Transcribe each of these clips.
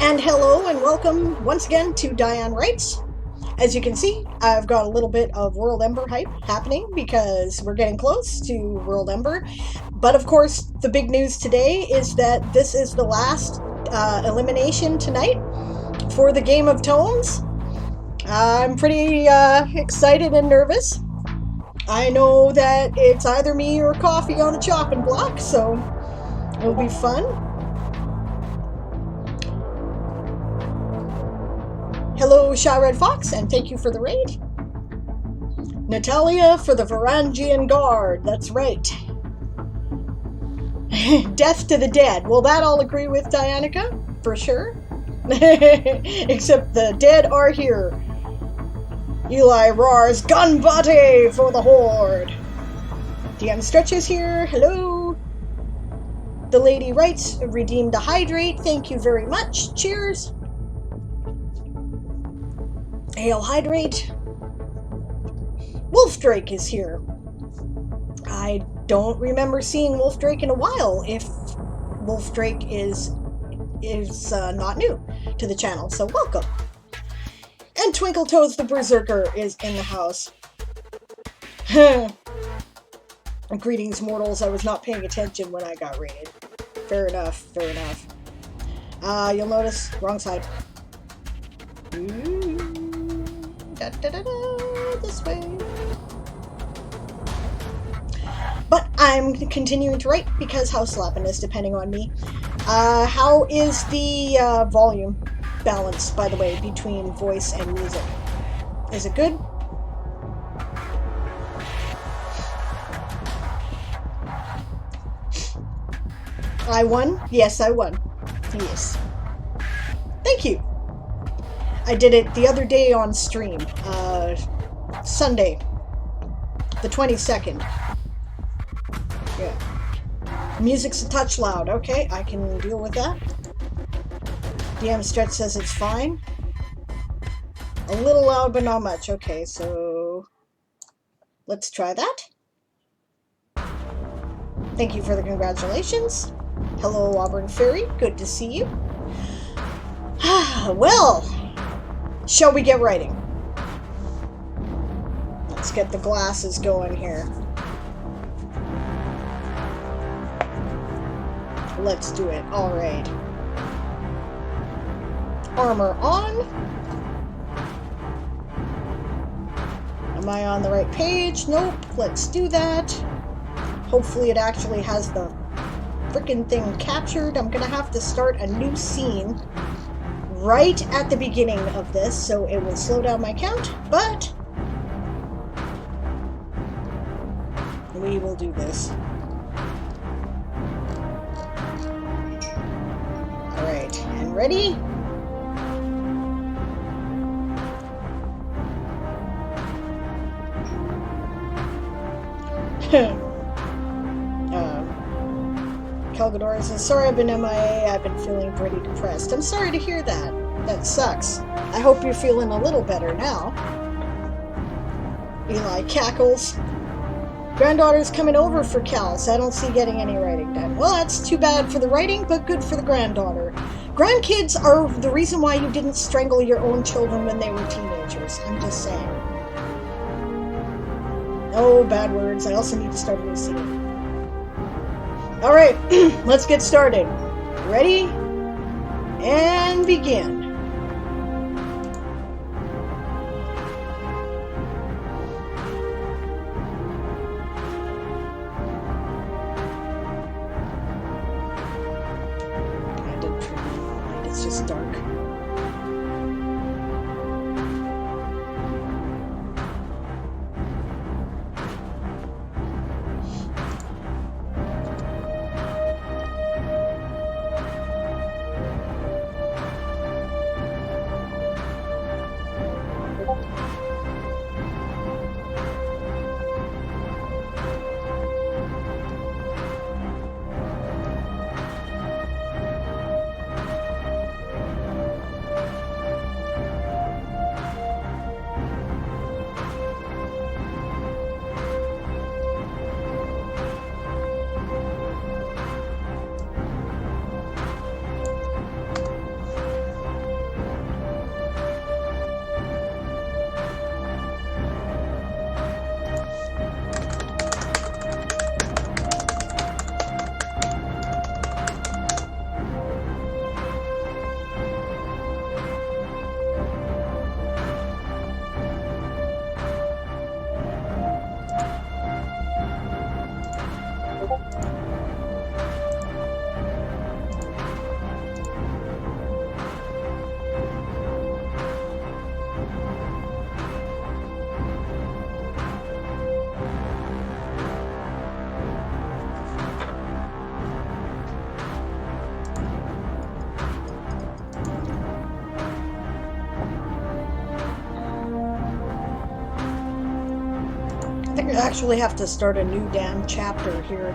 And hello and welcome once again to Diane Writes. As you can see, I've got a little bit of World Ember hype happening because we're getting close to World Ember. But of course, the big news today is that this is the last elimination tonight for the Game of Tomes. I'm pretty excited and nervous. I know that it's either me or coffee on the chopping block, so it'll be fun. Hello, Shy Red Fox, and thank you for the raid. Natalia for the Varangian Guard, that's right. Death to the dead. Well, that I'll agree with, Dianica, for sure. Except the dead are here. Eli roars, gun body for the Horde. DM Stretches here, hello. The Lady Writes, redeemed a hydrate, thank you very much, cheers. Ale hydrate. Wolfdrake is here. I don't remember seeing Wolfdrake in a while if Wolfdrake is not new to the channel, so welcome. And Twinkletoes the Berserker is in the house. Greetings, mortals. I was not paying attention when I got raided. Fair enough, fair enough. You'll notice, wrong side. This way. But I'm continuing to write because house slapping is depending on me. How is the volume balance, by the way, between voice and music? Is it good? I won? Yes, I won. Yes. Thank you. I did it the other day on stream. Sunday. The 22nd. Yeah. Music's a touch loud. Okay, I can deal with that. DM Stretch says it's fine. A little loud, but not much. Okay, so let's try that. Thank you for the congratulations. Hello, Auburn Fairy. Good to see you. Well, shall we get writing? Let's get the glasses going here. Let's do it. All right. Armor on. Am I on the right page? Nope. Let's do that. Hopefully it actually has the frickin' thing captured. I'm gonna have to start a new scene right at the beginning of this, so it will slow down my count, but we will do this. Alright, and ready? Calgador says, sorry I've been MIA, I've been feeling pretty depressed. I'm sorry to hear that. That sucks. I hope you're feeling a little better now. Eli cackles. Granddaughter's coming over for Cal, so I don't see getting any writing done. Well, that's too bad for the writing, but good for the granddaughter. Grandkids are the reason why you didn't strangle your own children when they were teenagers. I'm just saying. Oh, bad words. I also need to start a new scene. Alright, let's get started. Ready? And begin. I did pretty light, it's just dark. I think I actually have to start a new damn chapter here.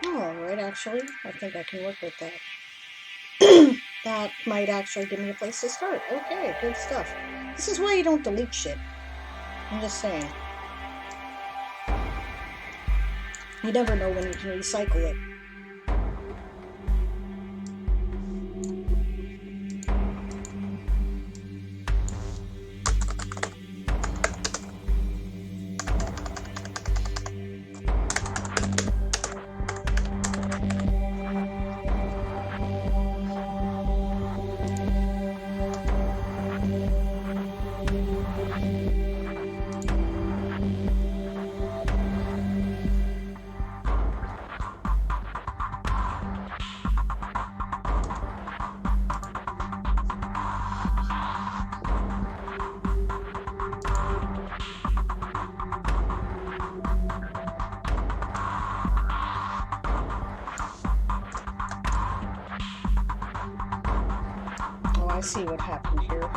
Alright, actually, I think I can work with that. That might actually give me a place to start. Okay, good stuff. This is why you don't delete shit. I'm just saying. You never know when you can recycle it. I see what happened here.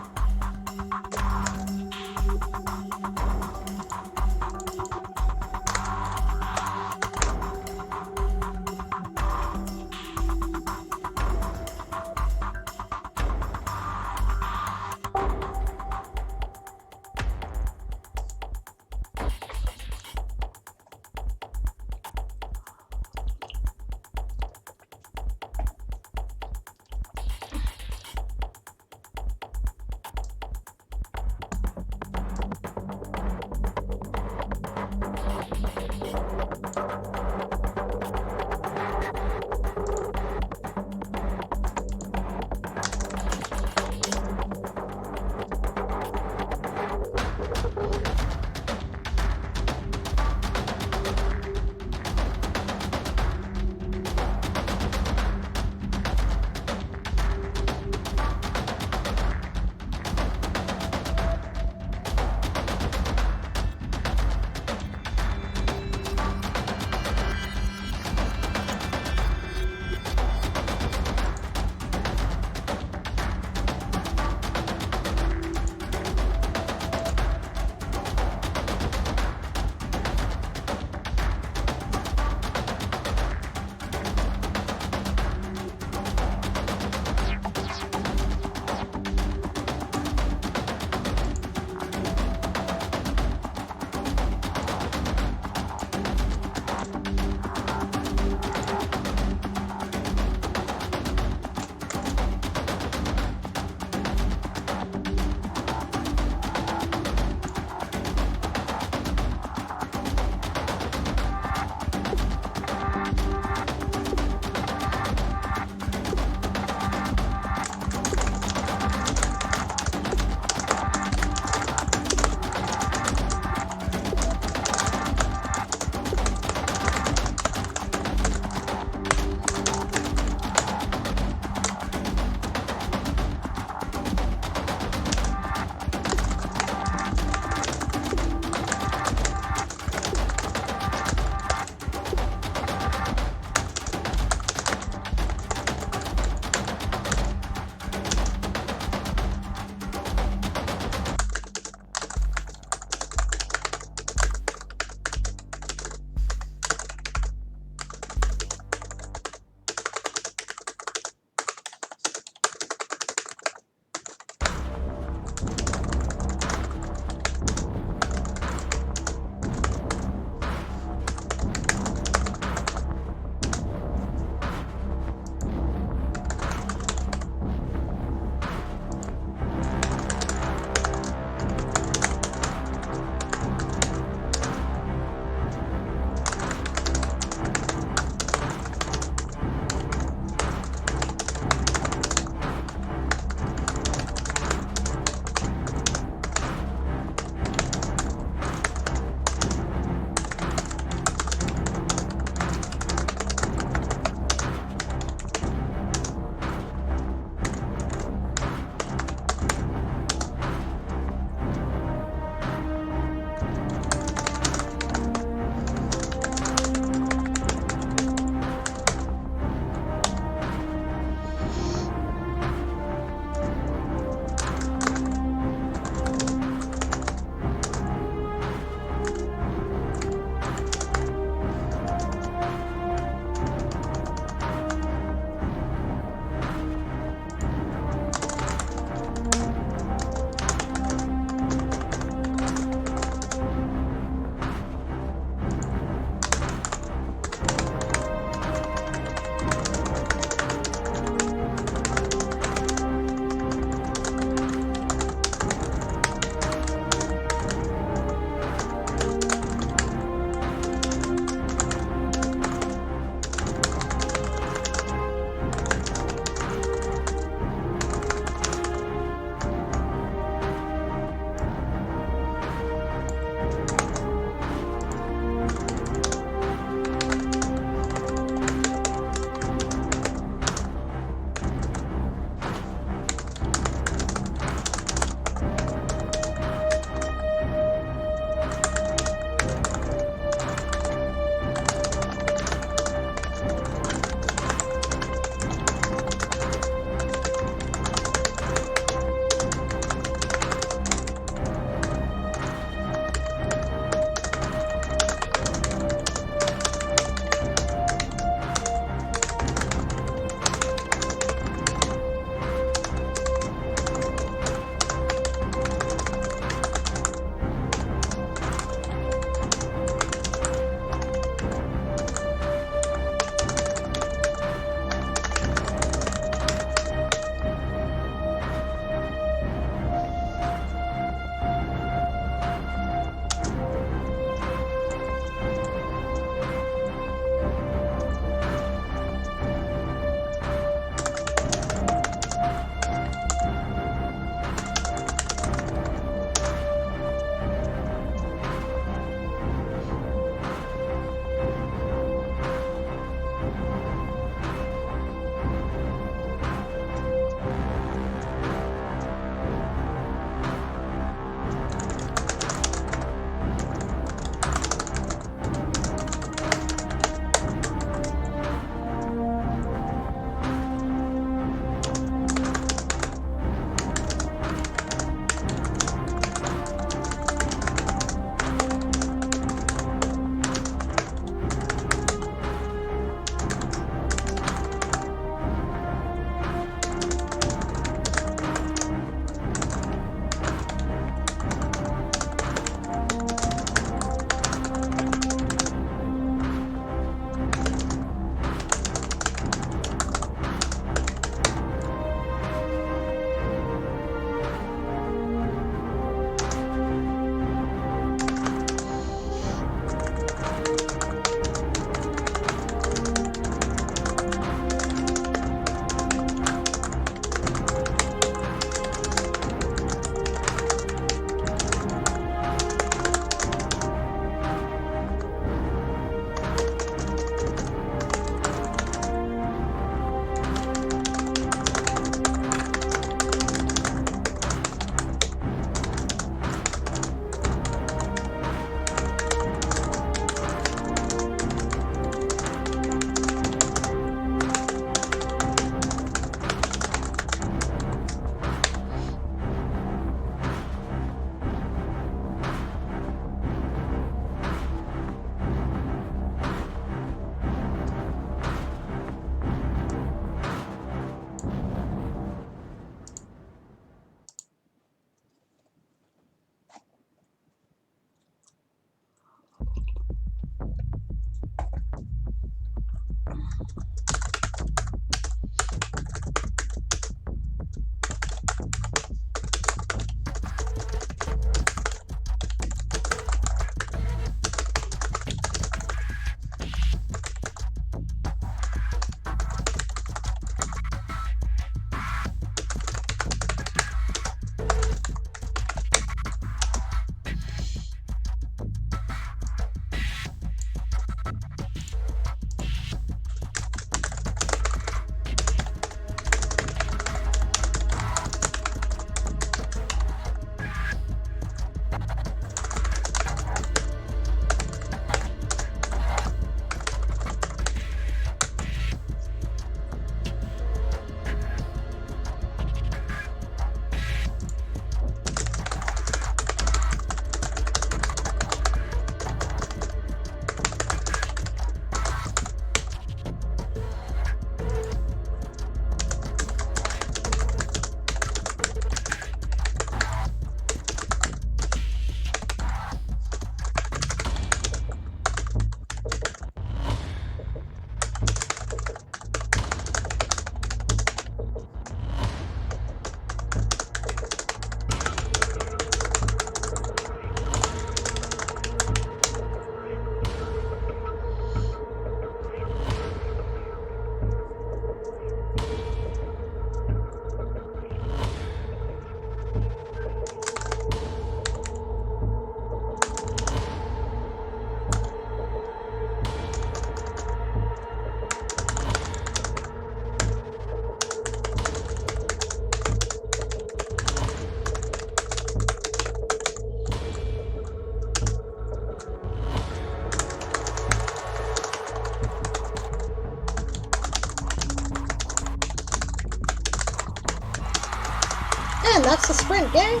And that's the sprint, gang.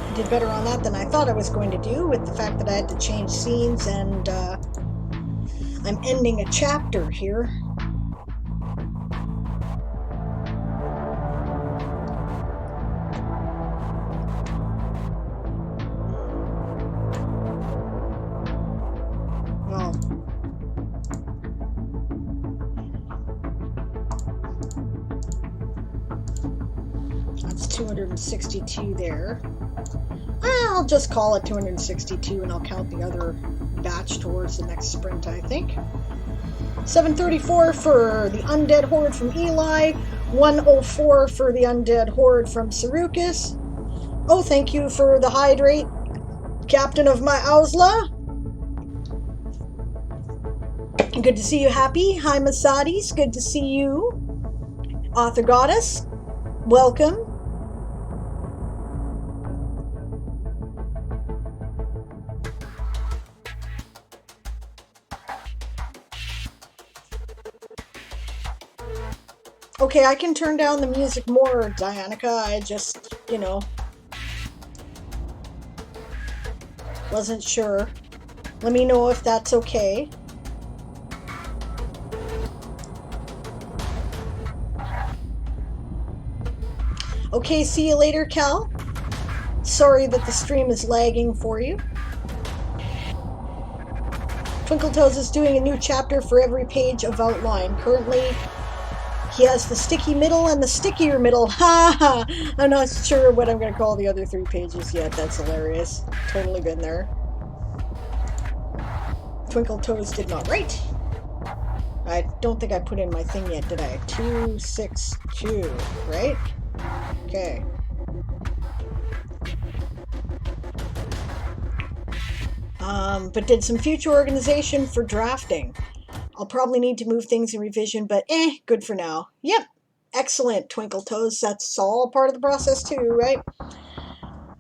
I did better on that than I thought I was going to do, with the fact that I had to change scenes, and I'm ending a chapter here. Well, that's 262 there. I'll just call it 262, and I'll count the other batch towards the next sprint, I think. 734 for the Undead Horde from Eli. 104 for the Undead Horde from Sarukis. Oh, thank you for the hydrate, Captain of my Ausla. Good to see you, Happy. Hi, Masadi's. Good to see you. Author Goddess, welcome. Okay, I can turn down the music more, Dianica. I just, wasn't sure. Let me know if that's okay. Okay, see you later, Cal. Sorry that the stream is lagging for you. Twinkletoes is doing a new chapter for every page of outline. Currently, he has the sticky middle and the stickier middle. Ha ha! I'm not sure what I'm going to call the other 3 pages yet. That's hilarious. Totally been there. Twinkletoes did not write. I don't think I put in my thing yet, did I? 262, right? Okay. But did some future organization for drafting. I'll probably need to move things in revision, but good for now. Yep. Excellent, Twinkletoes. That's all part of the process too, right?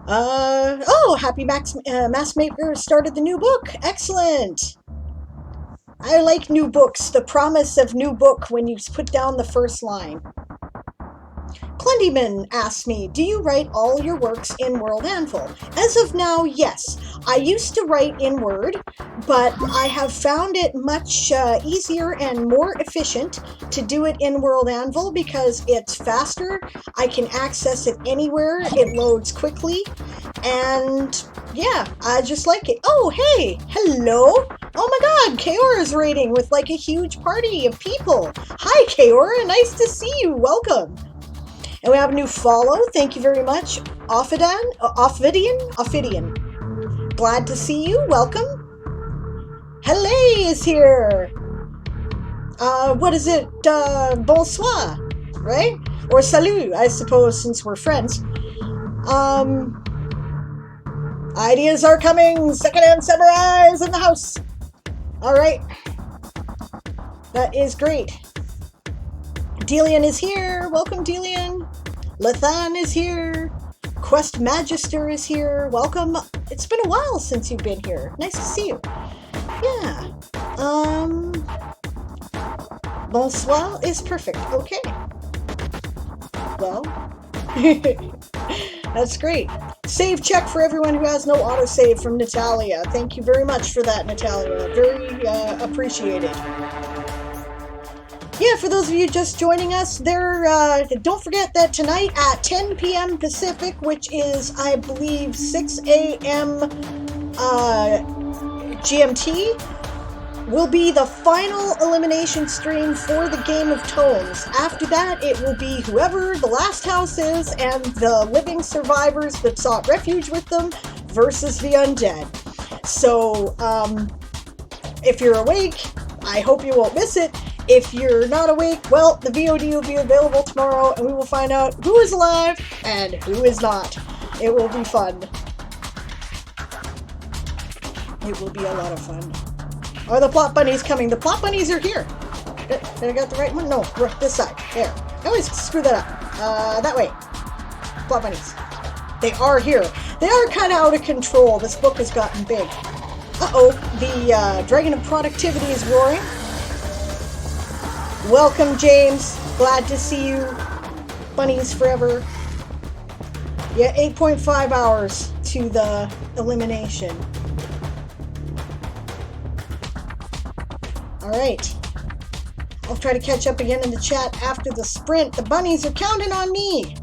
Oh, Happy Max Maker started the new book. Excellent. I like new books. The promise of new book when you put down the first line. Clendyman asks me, do you write all your works in World Anvil? As of now, yes. I used to write in Word, but I have found it much easier and more efficient to do it in World Anvil because it's faster. I can access it anywhere. It loads quickly. And yeah, I just like it. Oh, hey, hello. Oh my god, Kaora's raiding with like a huge party of people. Hi, Kaora, nice to see you. Welcome. And we have a new follow. Thank you very much. Ophidian. Glad to see you. Welcome. Hello is here. What is it? Bonsoir, right? Or salut, I suppose, since we're friends. Ideas are coming. Secondhand samurais in the house. All right. That is great. Delian is here. Welcome, Delian. Lethan is here. Quest Magister is here. Welcome. It's been a while since you've been here. Nice to see you. Yeah. Bonsoir is perfect. Okay. Well, that's great. Save check for everyone who has no autosave from Natalia. Thank you very much for that, Natalia. Very appreciated. Yeah, for those of you just joining us, don't forget that tonight at 10 p.m. Pacific, which is, I believe, 6 a.m. GMT, will be the final elimination stream for the Game of Tomes. After that, it will be whoever the last house is and the living survivors that sought refuge with them versus the undead. So, if you're awake, I hope you won't miss it. If you're not awake, well, the VOD will be available tomorrow, and we will find out who is alive and who is not. It will be fun. It will be a lot of fun. Are the plot bunnies coming? The plot bunnies are here. Did I got the right one? No, this side. There. I always screw that up. That way. Plot bunnies. They are here. They are kind of out of control. This book has gotten big. Uh-oh. The Dragon of Productivity is roaring. Welcome, James. Glad to see you. Bunnies forever. Yeah, 8.5 hours to the elimination. Alright. I'll try to catch up again in the chat after the sprint. The bunnies are counting on me.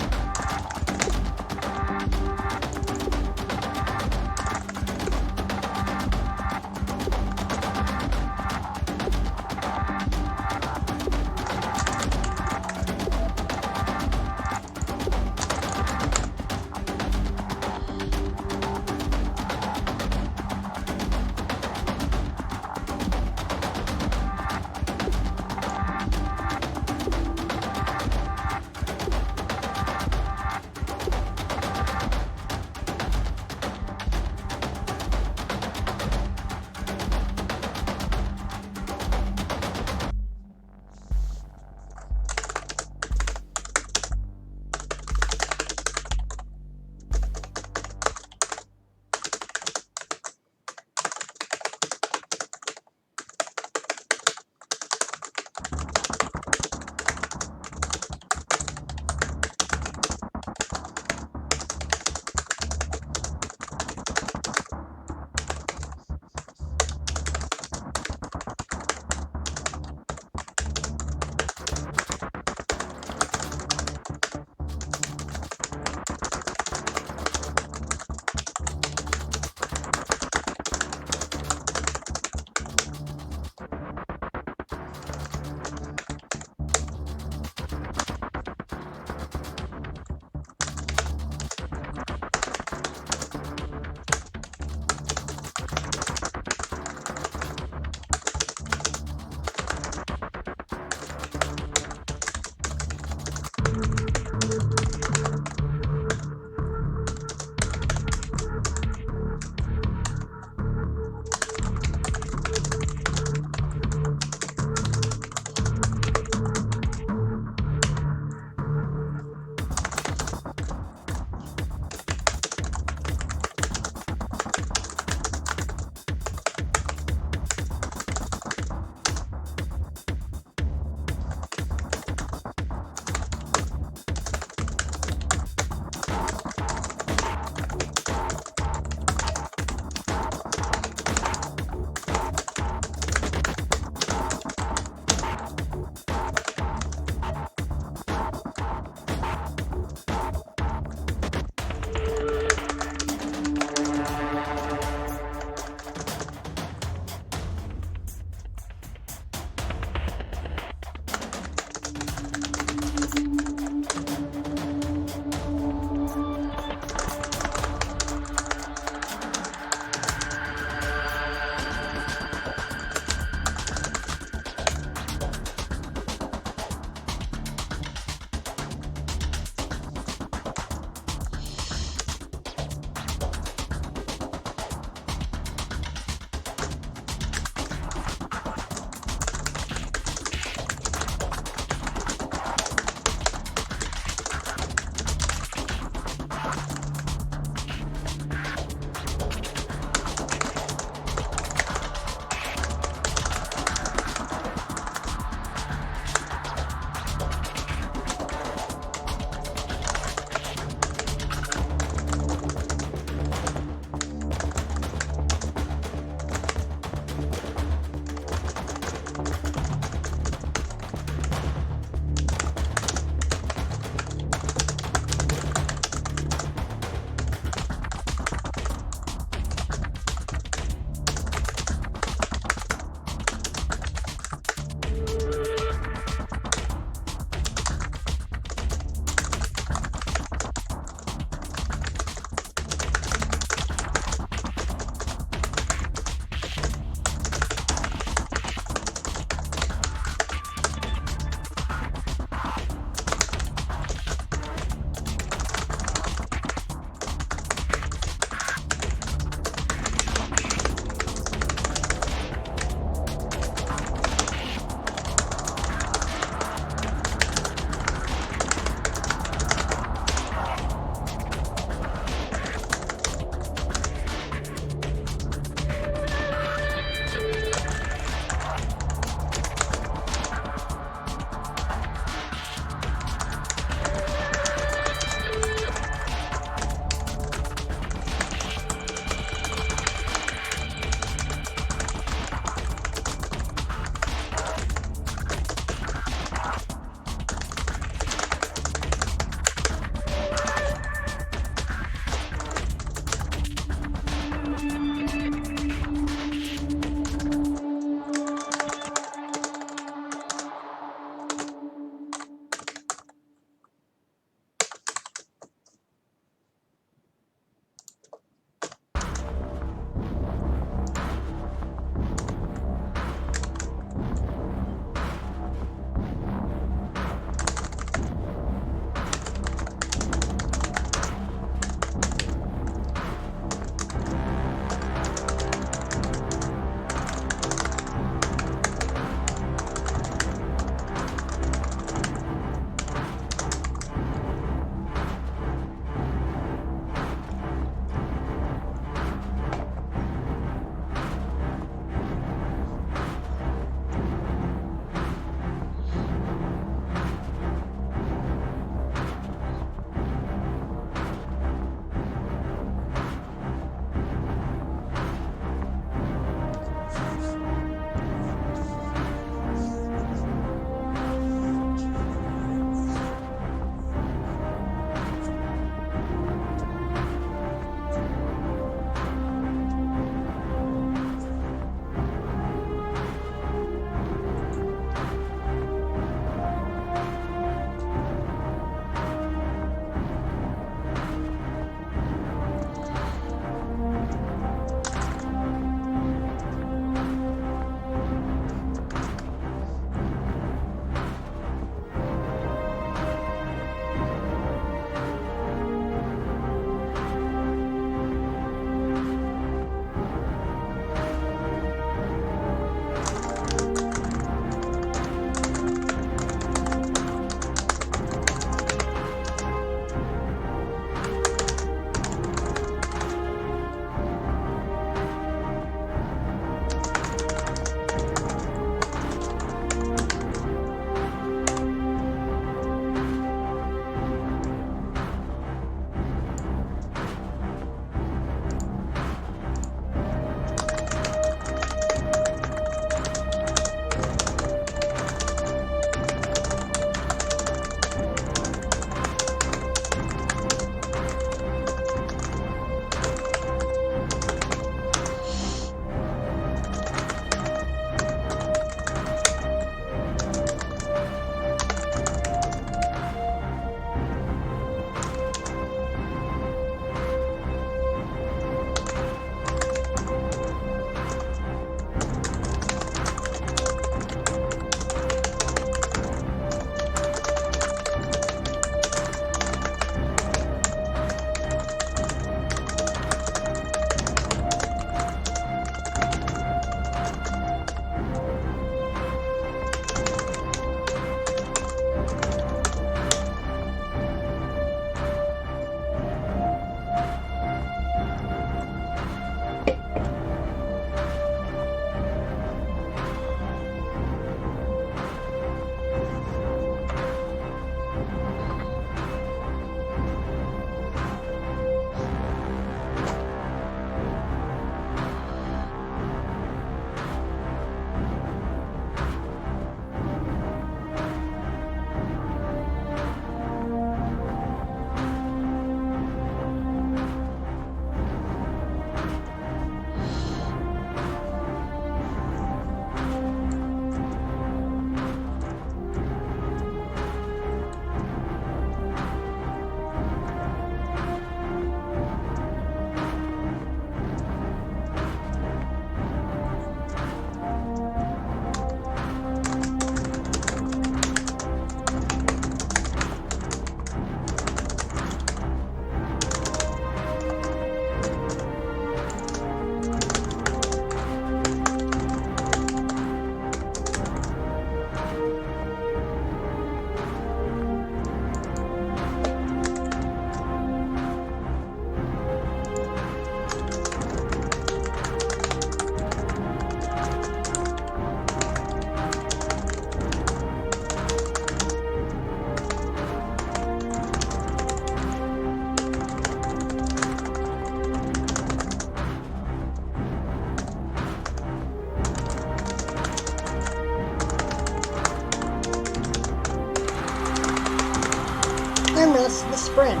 And that's the sprint.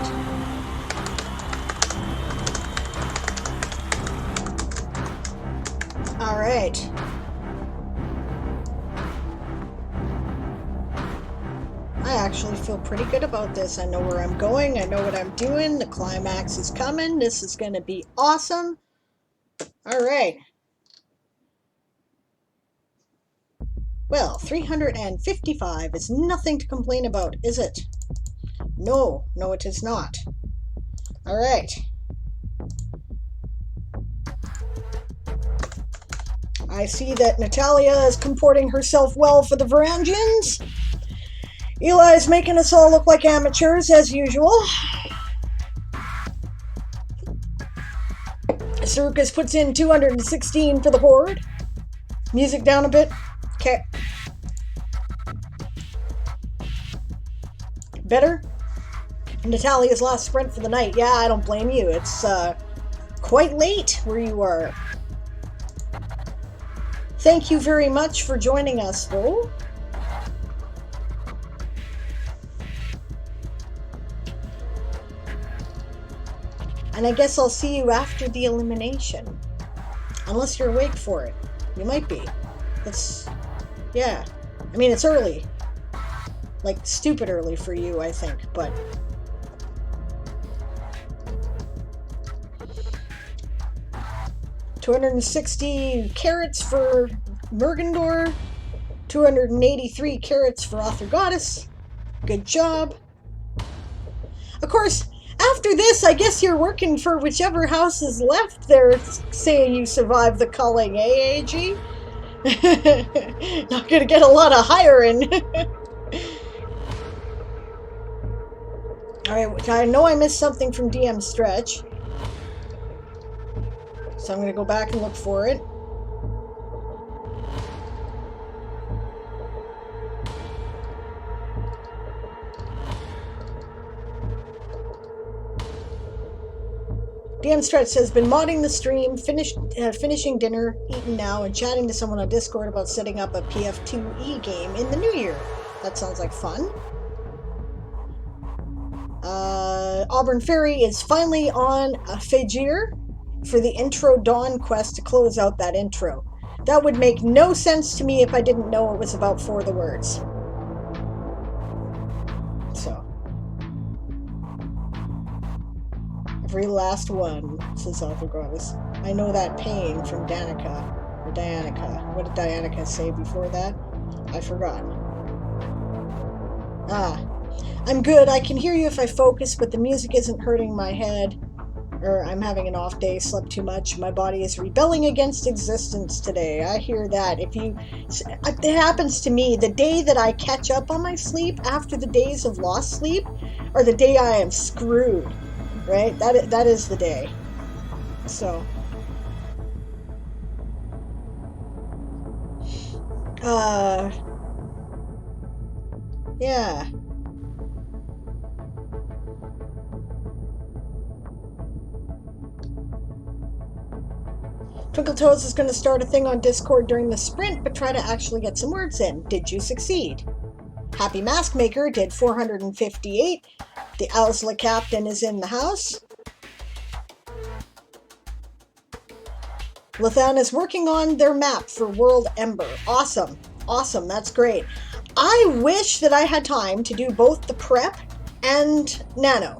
All right. I actually feel pretty good about this. I know where I'm going. I know what I'm doing. The climax is coming. This is going to be awesome. All right. Well, 355 is nothing to complain about, is it? No, no it is not. All right. I see that Natalia is comporting herself well for the Varangians. Eli is making us all look like amateurs, as usual. Sarukas puts in 216 for the Horde. Music down a bit. Okay. Better? Natalia's last sprint for the night. Yeah, I don't blame you. It's quite late where you are. Thank you very much for joining us, though. And I guess I'll see you after the elimination. Unless you're awake for it. You might be. Yeah. I mean, it's early. Like, stupid early for you, I think, but... $260 carats for Mergendor. 283 carats for Author Goddess. Good job. Of course, after this, I guess you're working for whichever house is left there, saying you survived the culling, eh, AG? Not gonna get a lot of hiring. Alright, I know I missed something from DM Stretch. So I'm gonna go back and look for it. DM Stretch says, been modding the stream, finishing dinner, eating now, and chatting to someone on Discord about setting up a PF2E game in the new year. That sounds like fun. Auburn Ferry is finally on Fejir for the intro Dawn quest to close out that intro. That would make no sense to me if I didn't know it was about For the Words. So. Every last one, says Author Goddess. I know that pain from Danica. Or Dianica. What did Dianica say before that? I forgot. I'm good. I can hear you if I focus, but the music isn't hurting my head. Or I'm having an off day, slept too much. My body is rebelling against existence today. I hear that. It happens to me. The day that I catch up on my sleep after the days of lost sleep, or the day I am screwed. Right? That is the day. So. Yeah. Twinkle Toes is going to start a thing on Discord during the sprint, but try to actually get some words in. Did you succeed? Happy Mask Maker did 458. The Owsla Captain is in the house. Lathan is working on their map for World Ember. Awesome. Awesome. That's great. I wish that I had time to do both the prep and nano.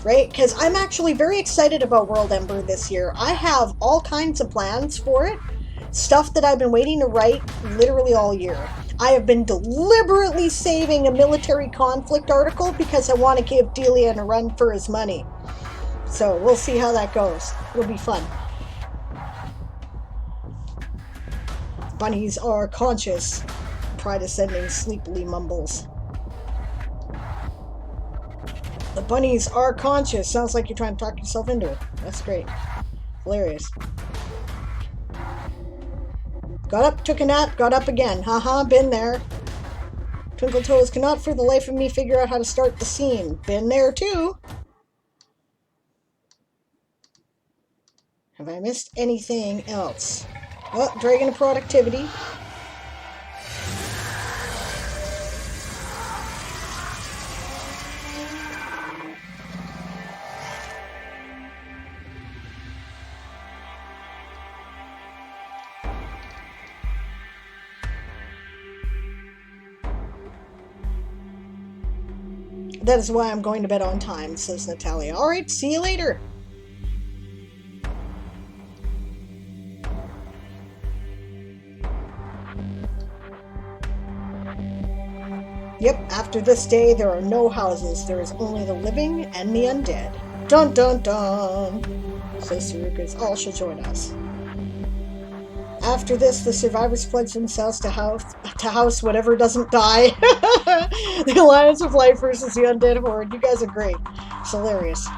Right? Because I'm actually very excited about World Ember this year. I have all kinds of plans for it. Stuff that I've been waiting to write literally all year. I have been deliberately saving a military conflict article because I want to give Delian a run for his money. So we'll see how that goes. It'll be fun. Bunnies are conscious. Pride is sending sleepily mumbles. The bunnies are conscious. Sounds like you're trying to talk yourself into it. That's great. Hilarious. Got up, took a nap, got up again. Haha, been there. Twinkle Toes cannot for the life of me figure out how to start the scene. Been there too. Have I missed anything else? Oh, Dragon of Productivity. That is why I'm going to bed on time, says Natalia. All right, see you later. Yep, after this day, there are no houses. There is only the living and the undead. Dun dun dun, says Sarukas. All shall join us. After this, the survivors pledge themselves to house whatever doesn't die. The Alliance of Life versus the Undead Horde. You guys are great. It's hilarious.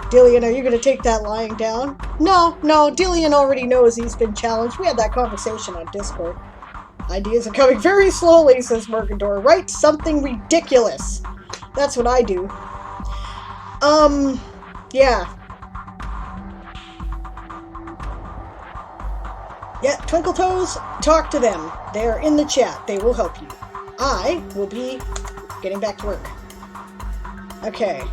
Dillian, are you going to take that lying down? No, Dillian already knows he's been challenged. We had that conversation on Discord. Ideas are coming very slowly, says Mercador. Write something ridiculous. That's what I do. Yeah. Yeah, Twinkle Toes, talk to them. They're in the chat. They will help you. I will be getting back to work. Okay.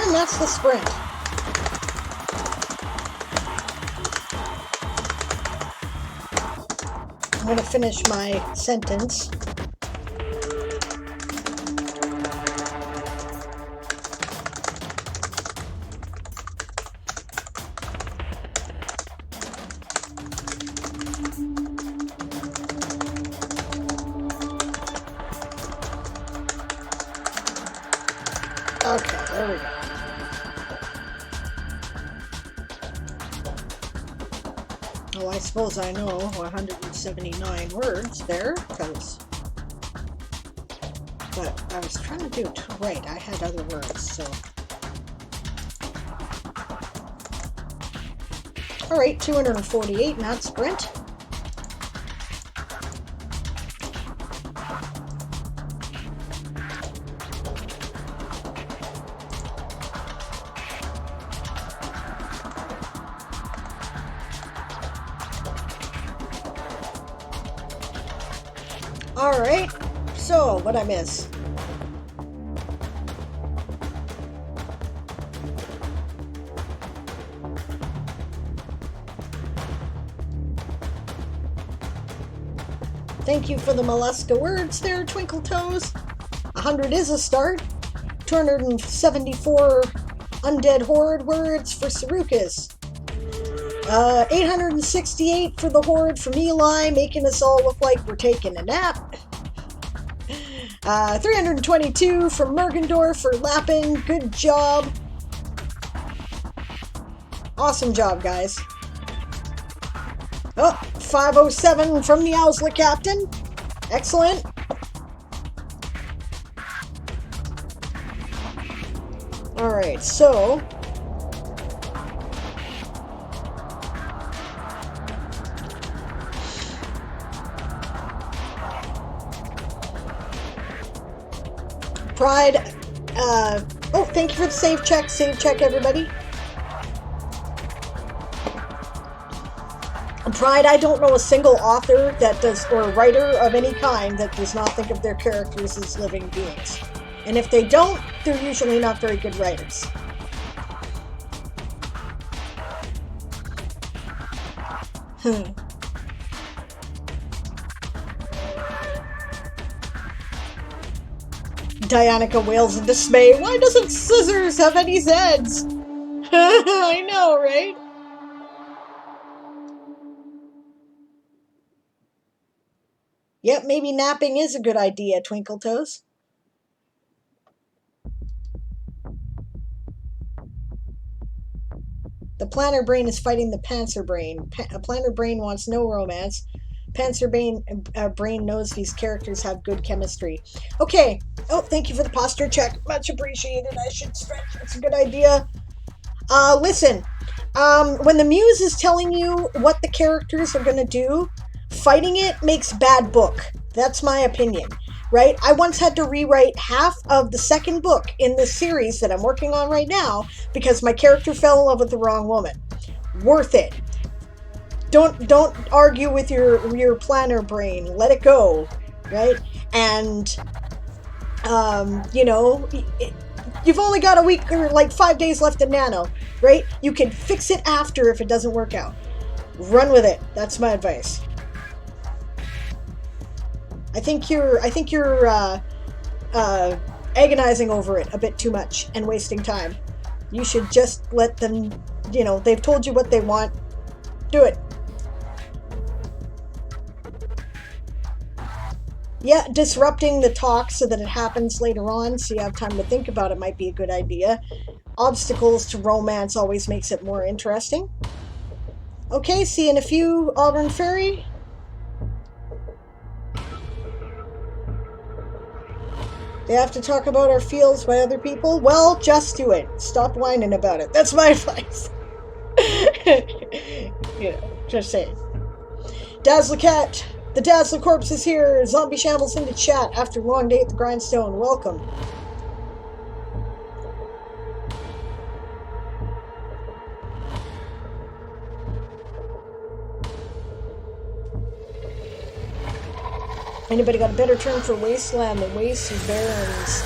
And that's the sprint. I'm going to finish my sentence. Okay, there we go. Oh, I suppose I know 179 words there, because... But I was trying to do it right. I had other words, so... Alright, 248, not sprint. Alright, so what'd I miss? Thank you for the Mollusca words there, Twinkle Toes. 100 is a start. 274 undead horde words for Sarukas. 868 for the horde from Eli, making us all look like we're taking a nap. 322 from Mergendorf for Lappin. Good job. Awesome job, guys. Oh, 507 from the Owsla Captain. Excellent. Alright, so... Pride, oh, thank you for the save check, everybody. Pride, I don't know a single author that does, or writer of any kind that does not think of their characters as living beings. And if they don't, they're usually not very good writers. Dianica wails in dismay. Why doesn't Scissors have any Zeds? I know, right? Yep, maybe napping is a good idea, Twinkle Toes. The planner brain is fighting the Panzer brain. Planner brain wants no romance. Panzer brain knows these characters have good chemistry. Okay. Oh, thank you for the posture check. Much appreciated. I should stretch. It's a good idea. Listen. When the muse is telling you what the characters are going to do, fighting it makes bad book. That's my opinion. Right? I once had to rewrite half of the second book in this series that I'm working on right now because my character fell in love with the wrong woman. Worth it. Don't argue with your planner brain. Let it go, right? And you know, you've only got a week or like 5 days left in Nano, right? You can fix it after if it doesn't work out. Run with it. That's my advice. I think you're agonizing over it a bit too much and wasting time. You should just let them, you know, they've told you what they want. Do it. Yeah, disrupting the talk so that it happens later on so you have time to think about it might be a good idea. Obstacles to romance always makes it more interesting. Okay, see you in a few, Auburn Ferry. They have to talk about our fields by other people? Well, just do it. Stop whining about it. That's my advice. You know, just saying. Dazzler Cat. The Dazzler Corpse is here. Zombie Shambles into chat after a long day at the Grindstone. Welcome. Anybody got a better term for wasteland than wastes and barrens?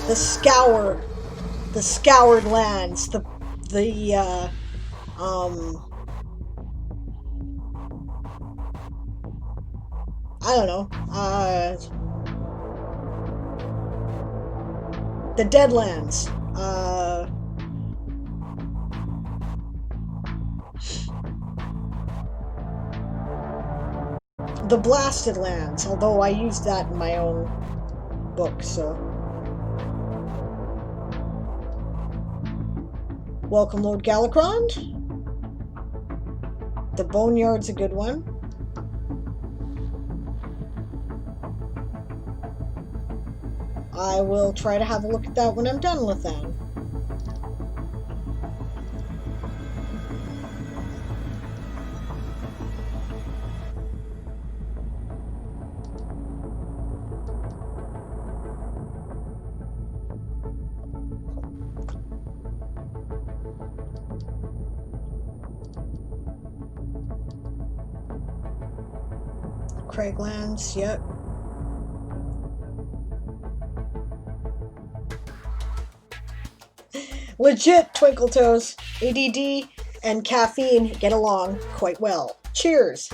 The scour. The scoured lands. I don't know. The Deadlands. The Blasted Lands, although I used that in my own book, so. Welcome, Lord Galacrond. The Boneyard's a good one. I will try to have a look at that when I'm done with them. Craiglands, yep. Legit, Twinkle Toes. ADD and caffeine get along quite well. Cheers.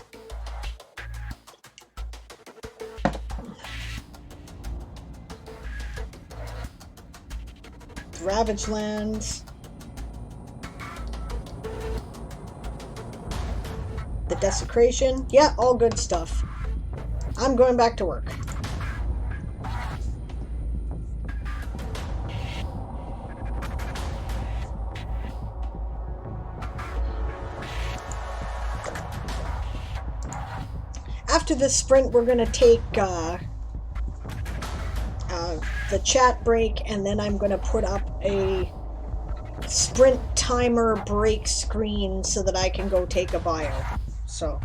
Ravaged Lands. The Desecration. Yeah, all good stuff. I'm going back to work. After this sprint, we're going to take the chat break, and then I'm going to put up a sprint timer break screen so that I can go take a bio. So...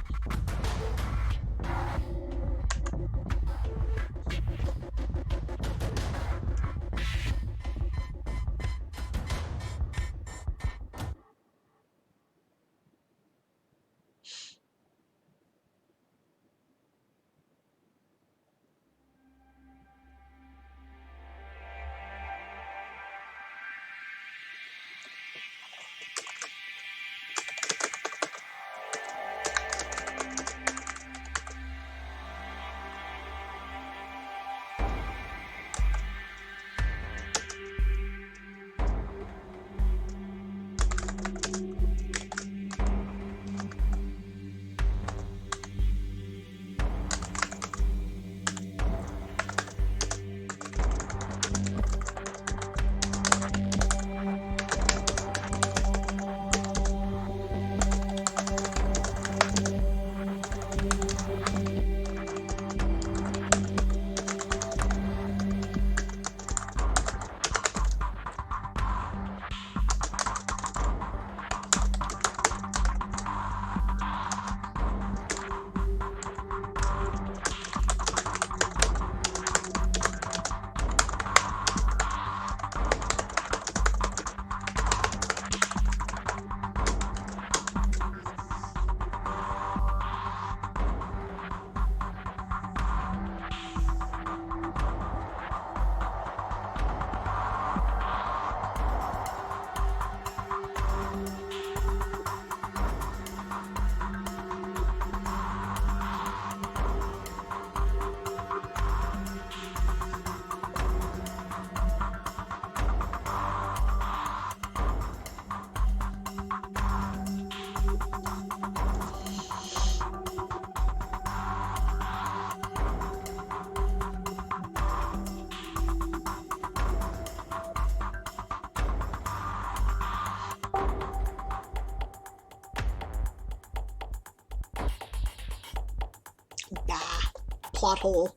plot hole.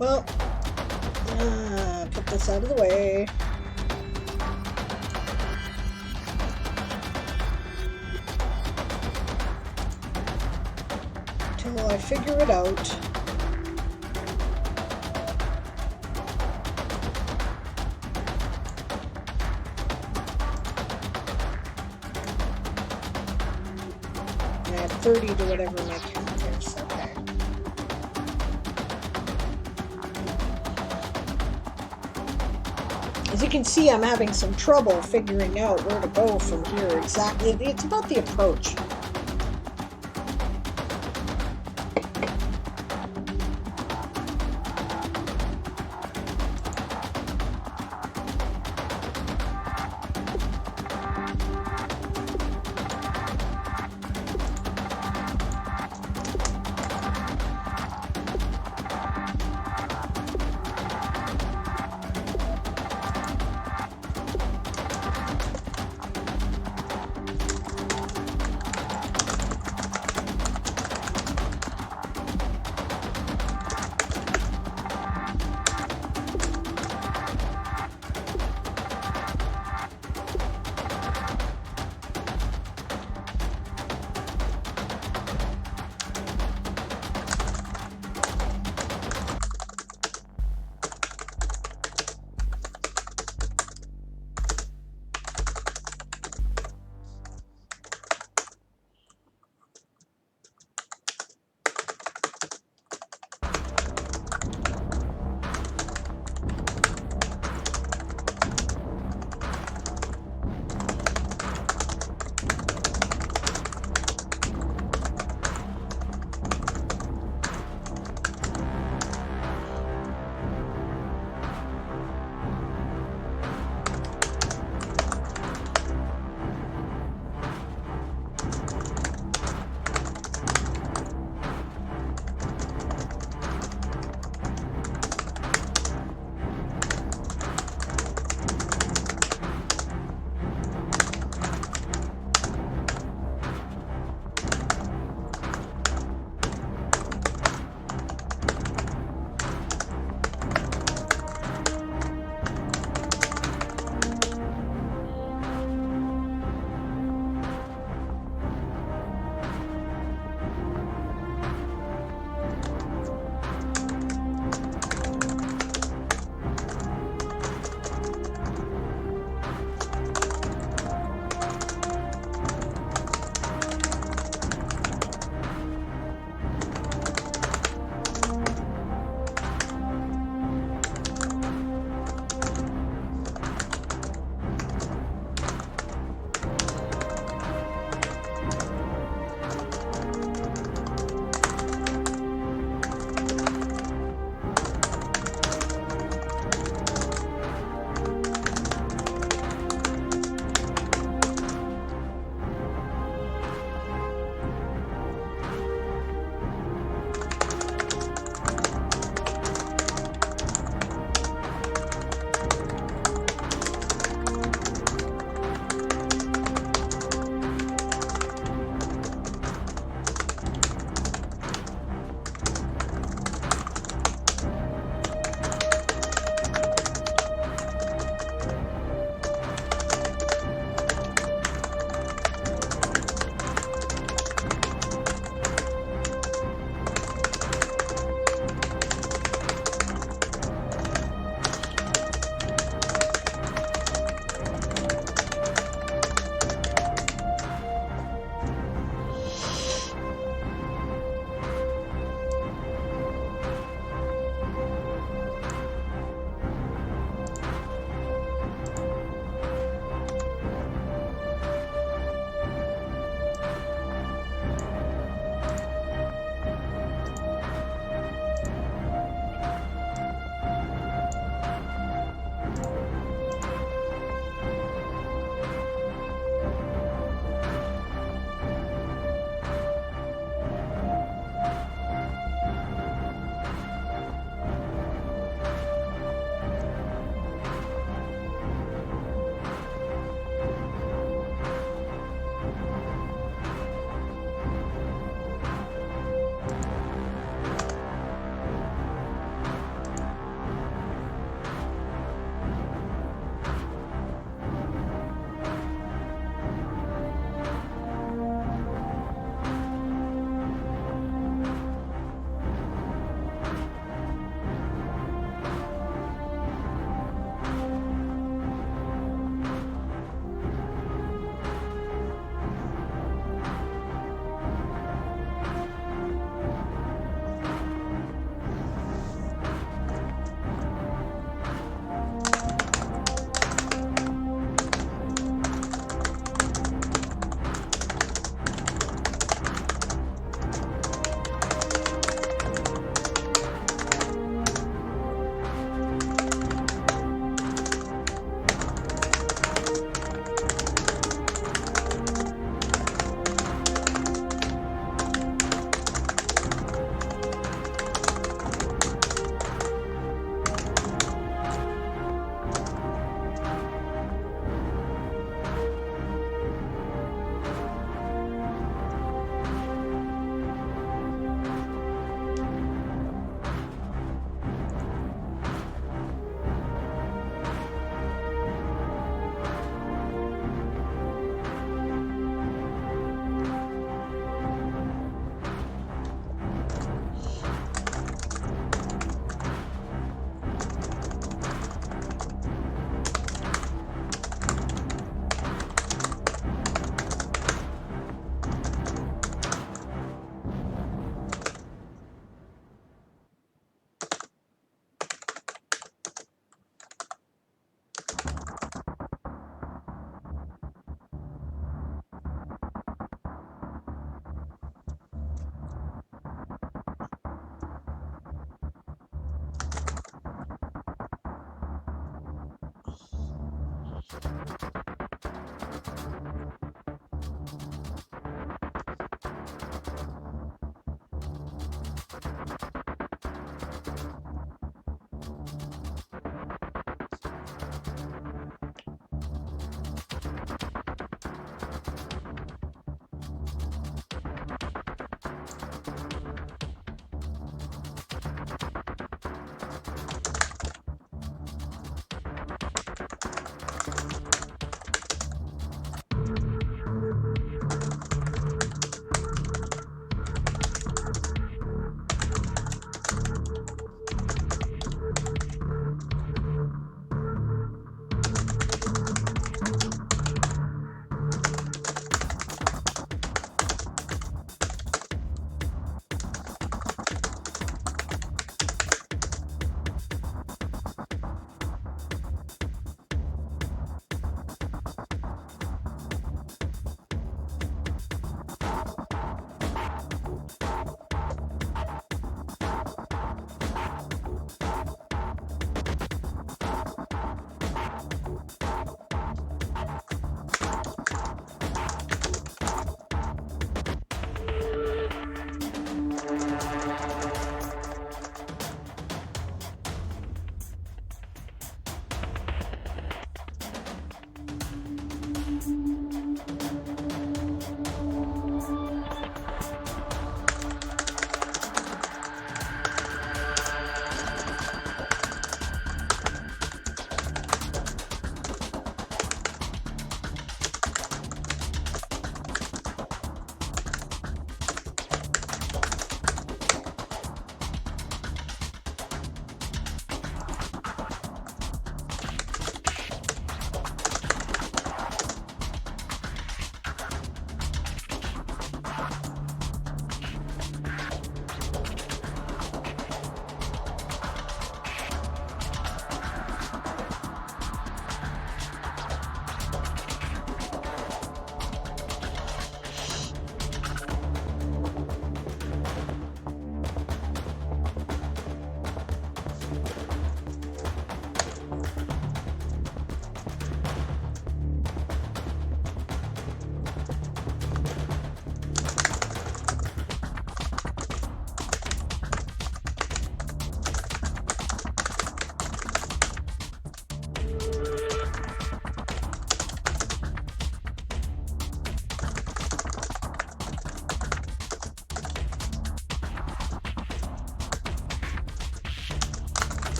Well, put this out of the way. Until I figure it out. I have 30 to whatever my count is. Okay. As you can see, I'm having some trouble figuring out where to go from here exactly. It's about the approach.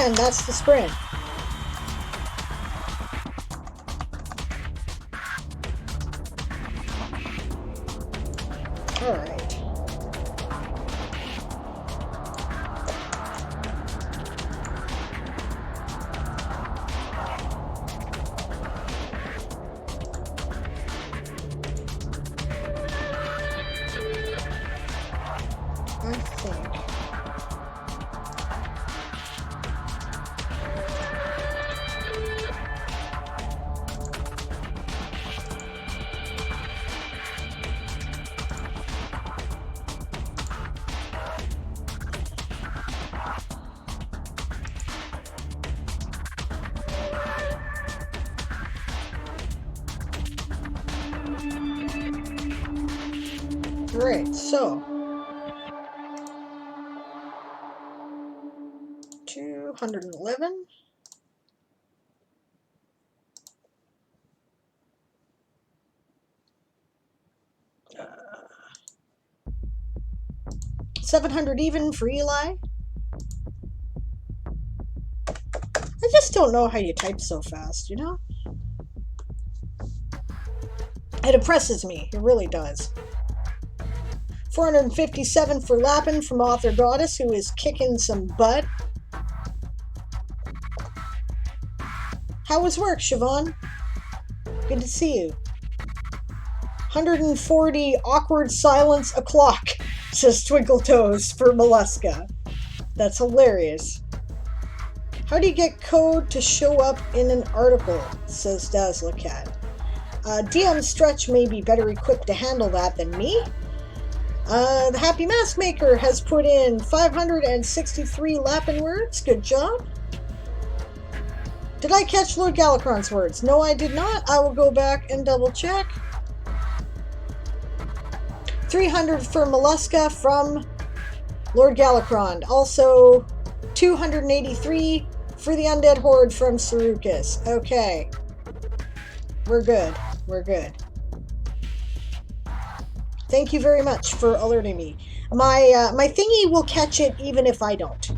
And that's the sprint. All right. I think. Great, so 211. Uh, 700 even for Eli. I just don't know how you type so fast, you know? It impresses me, it really does. 457 for Lappin from Author Goddess, who is kicking some butt. How was work, Siobhan? Good to see you. 140 awkward silence o'clock, says Twinkle Toes for Mollusca. That's hilarious. How do you get code to show up in an article, says Dazzlecat. DM Stretch may be better equipped to handle that than me. The Happy Mask Maker has put in 563 Lapin words. Good job. Did I catch Lord Galacron's words? No, I did not. I will go back and double check. 300 for Mollusca from Lord Galacron. Also, 283 for the Undead Horde from Sarukis. Okay. We're good. We're good. Thank you very much for alerting me. My thingy will catch it even if I don't.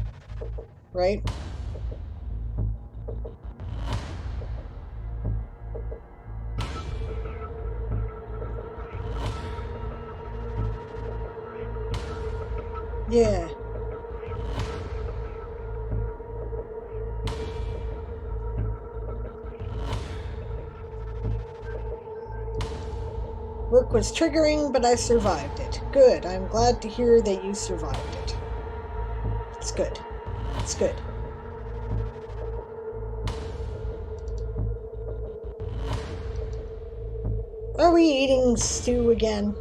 Right? Yeah. Work was triggering, but I survived it. Good. I'm glad to hear that you survived it. It's good. It's good. Are we eating stew again?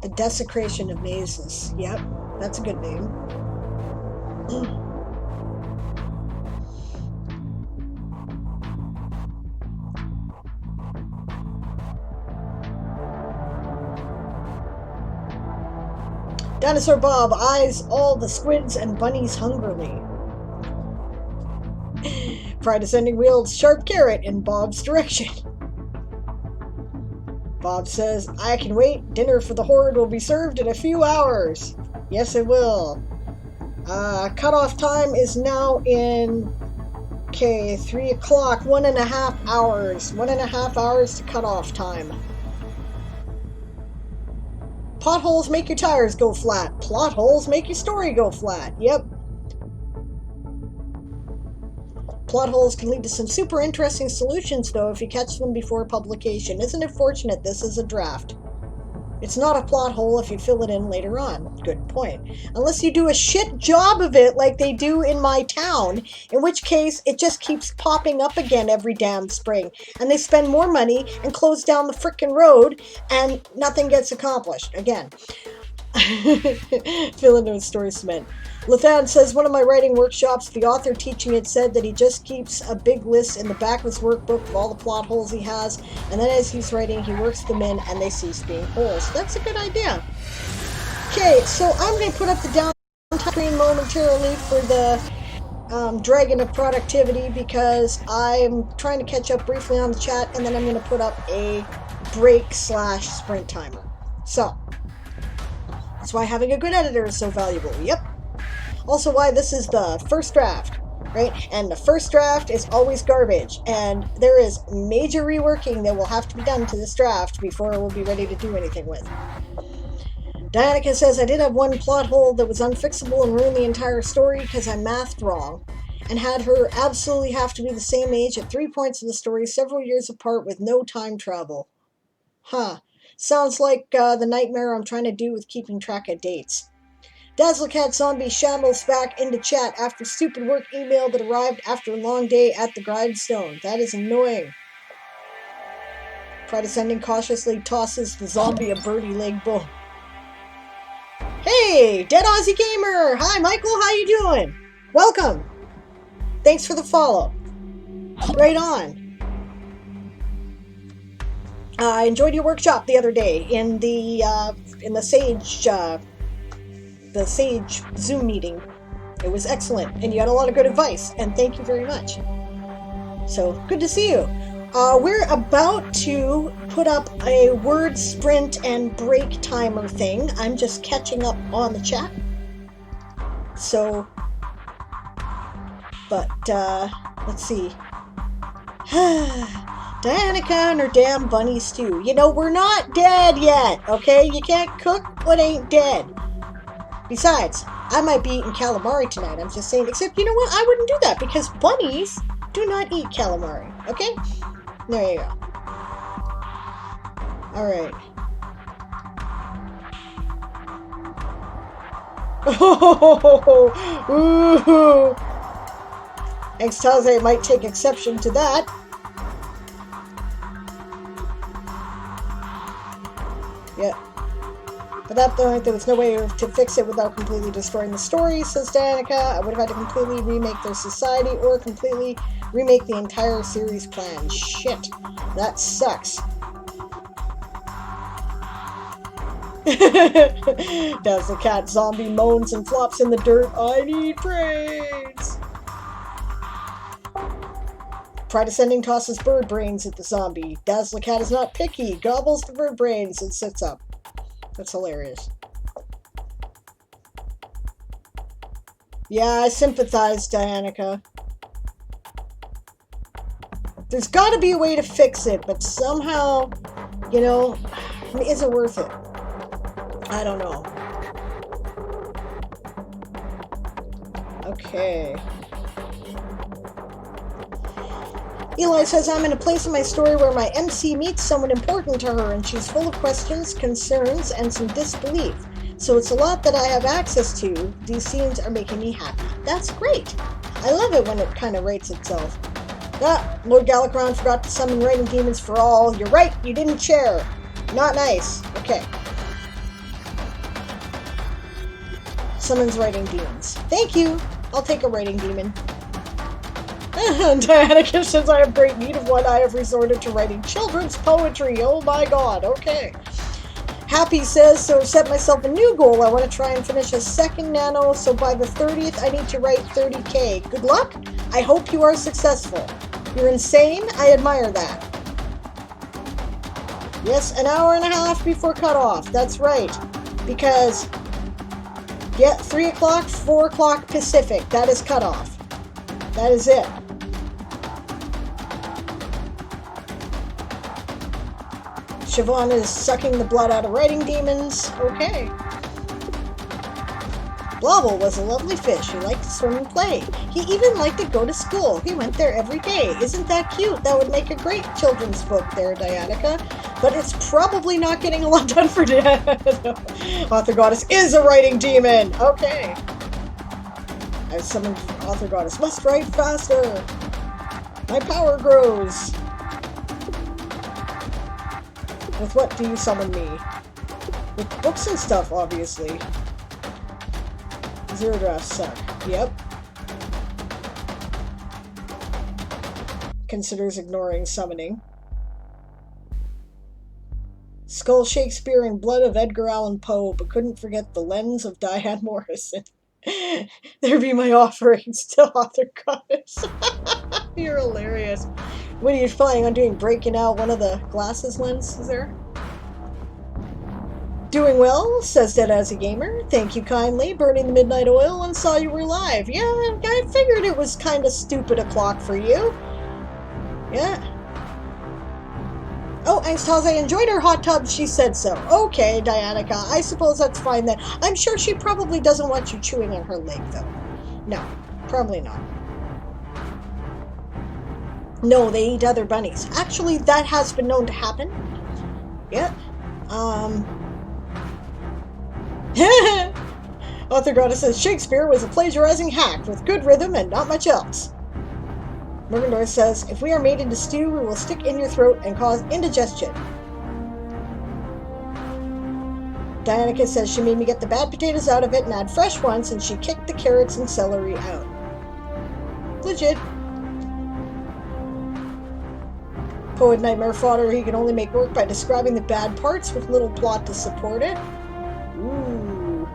The Desecration of Mazes. Yep, that's a good name. Dinosaur Bob eyes all the squids and bunnies hungrily. Pride Ascending wields sharp carrot in Bob's direction. Bob says, I can wait. Dinner for the Horde will be served in a few hours. Yes, it will. Cutoff time is now in, 3 o'clock. 1.5 hours. 1.5 hours to cutoff time. Potholes make your tires go flat. Plot holes make your story go flat. Yep. Plot holes can lead to some super interesting solutions, though, if you catch them before publication. Isn't it fortunate this is a draft? It's not a plot hole if you fill it in later on. Good point. Unless you do a shit job of it like they do in my town, in which case it just keeps popping up again every damn spring. And they spend more money and close down the frickin' road, and nothing gets accomplished. Again. Fill in with story cement. Lathan says, one of my writing workshops, the author teaching it said that he just keeps a big list in the back of his workbook of all the plot holes he has, and then as he's writing, he works them in and they cease being holes. That's a good idea. Okay, so I'm going to put up the downtime screen momentarily for the Dragon of Productivity because I'm trying to catch up briefly on the chat, and then I'm going to put up a break/sprint timer. So, that's why having a good editor is so valuable. Yep. Also why this is the first draft, right? And the first draft is always garbage. And there is major reworking that will have to be done to this draft before it will be ready to do anything with. Dianica says, I did have one plot hole that was unfixable and ruined the entire story because I mathed wrong. And had her absolutely have to be the same age at 3 points of the story, several years apart with no time travel. Huh. Sounds like the nightmare I'm trying to do with keeping track of dates. Dazzlecat Zombie shambles back into chat after stupid work email that arrived after a long day at the grindstone. That is annoying. Pride Ascending cautiously tosses the zombie a birdie leg bone. Hey, Dead Aussie Gamer! Hi, Michael, how you doing? Welcome. Thanks for the follow. Right on. I enjoyed your workshop the other day in the Sage Zoom meeting. It was excellent, and you had a lot of good advice, and thank you very much. So, good to see you. We're about to put up a word sprint and break timer thing. I'm just catching up on the chat. So, but, let's see. Dianica and her damn bunny stew. You know, we're not dead yet, okay? You can't cook what ain't dead. Besides, I might be eating calamari tonight. I'm just saying, except, you know what? I wouldn't do that because bunnies do not eat calamari, okay? There you go. Alright. Oh, ooh. Extase might take exception to that. Yeah. But that point, there was no way to fix it without completely destroying the story, says Danica. I would have had to completely remake their society or completely remake the entire series plan. Shit. That sucks. Does the cat zombie moans and flops in the dirt? I need praise. Pride Ascending tosses bird brains at the zombie. Dazzler Cat is not picky, gobbles the bird brains and sits up. That's hilarious. Yeah, I sympathize, Dianica. There's got to be a way to fix it, but somehow, you know, is it worth it? I don't know. Okay. Eli says, I'm in a place in my story where my MC meets someone important to her and she's full of questions, concerns, and some disbelief. So it's a lot that I have access to. These scenes are making me happy. That's great. I love it when it kind of rates itself. Ah, Lord Galacron forgot to summon writing demons for all. You're right, you didn't share. Not nice. Okay. Summons writing demons. Thank you. I'll take a writing demon. Diana says, I have great need of one. I have resorted to writing children's poetry. Oh my god, okay. Happy says, so I've set myself a new goal. I want to try and finish a second nano, so by the 30th I need to write 30k. Good luck. I hope you are successful. You're insane. I admire that. Yes, an hour and a half before cutoff. That's right. Because, yeah, 3 o'clock, 4 o'clock Pacific. That is cutoff. That is it. Siobhan is sucking the blood out of writing demons. Okay. Blobble was a lovely fish. He liked to swim and play. He even liked to go to school. He went there every day. Isn't that cute? That would make a great children's book there, Dianica. But it's probably not getting a lot done for Dad. Author Goddess is a writing demon. Okay. I've summoned Author Goddess. Must write faster. My power grows. With what do you summon me? With books and stuff, obviously. Zero drafts suck. Yep. Considers ignoring summoning. Skull Shakespeare and blood of Edgar Allan Poe, but couldn't forget the lens of Diane Morrison. There be my offerings to Author Goddess. You're hilarious. What are you planning on doing? Breaking out one of the glasses lenses there? Doing well, says Dead as a Gamer. Thank you kindly. Burning the midnight oil and saw you were live. Yeah, I figured it was kind of stupid o'clock for you. Yeah. Oh, Angstaze enjoyed her hot tub. She said so. Okay, Dianica. I suppose that's fine then. I'm sure she probably doesn't want you chewing on her leg, though. No, probably not. No, they eat other bunnies. Actually, that has been known to happen. Yeah. Author Goddess says Shakespeare was a plagiarizing hack with good rhythm and not much else. Morgendorf says, if we are made into stew, we will stick in your throat and cause indigestion. Dianica says she made me get the bad potatoes out of it and add fresh ones, and she kicked the carrots and celery out. Legit. Poet Nightmare Fodder, he can only make work by describing the bad parts with little plot to support it. Ooh.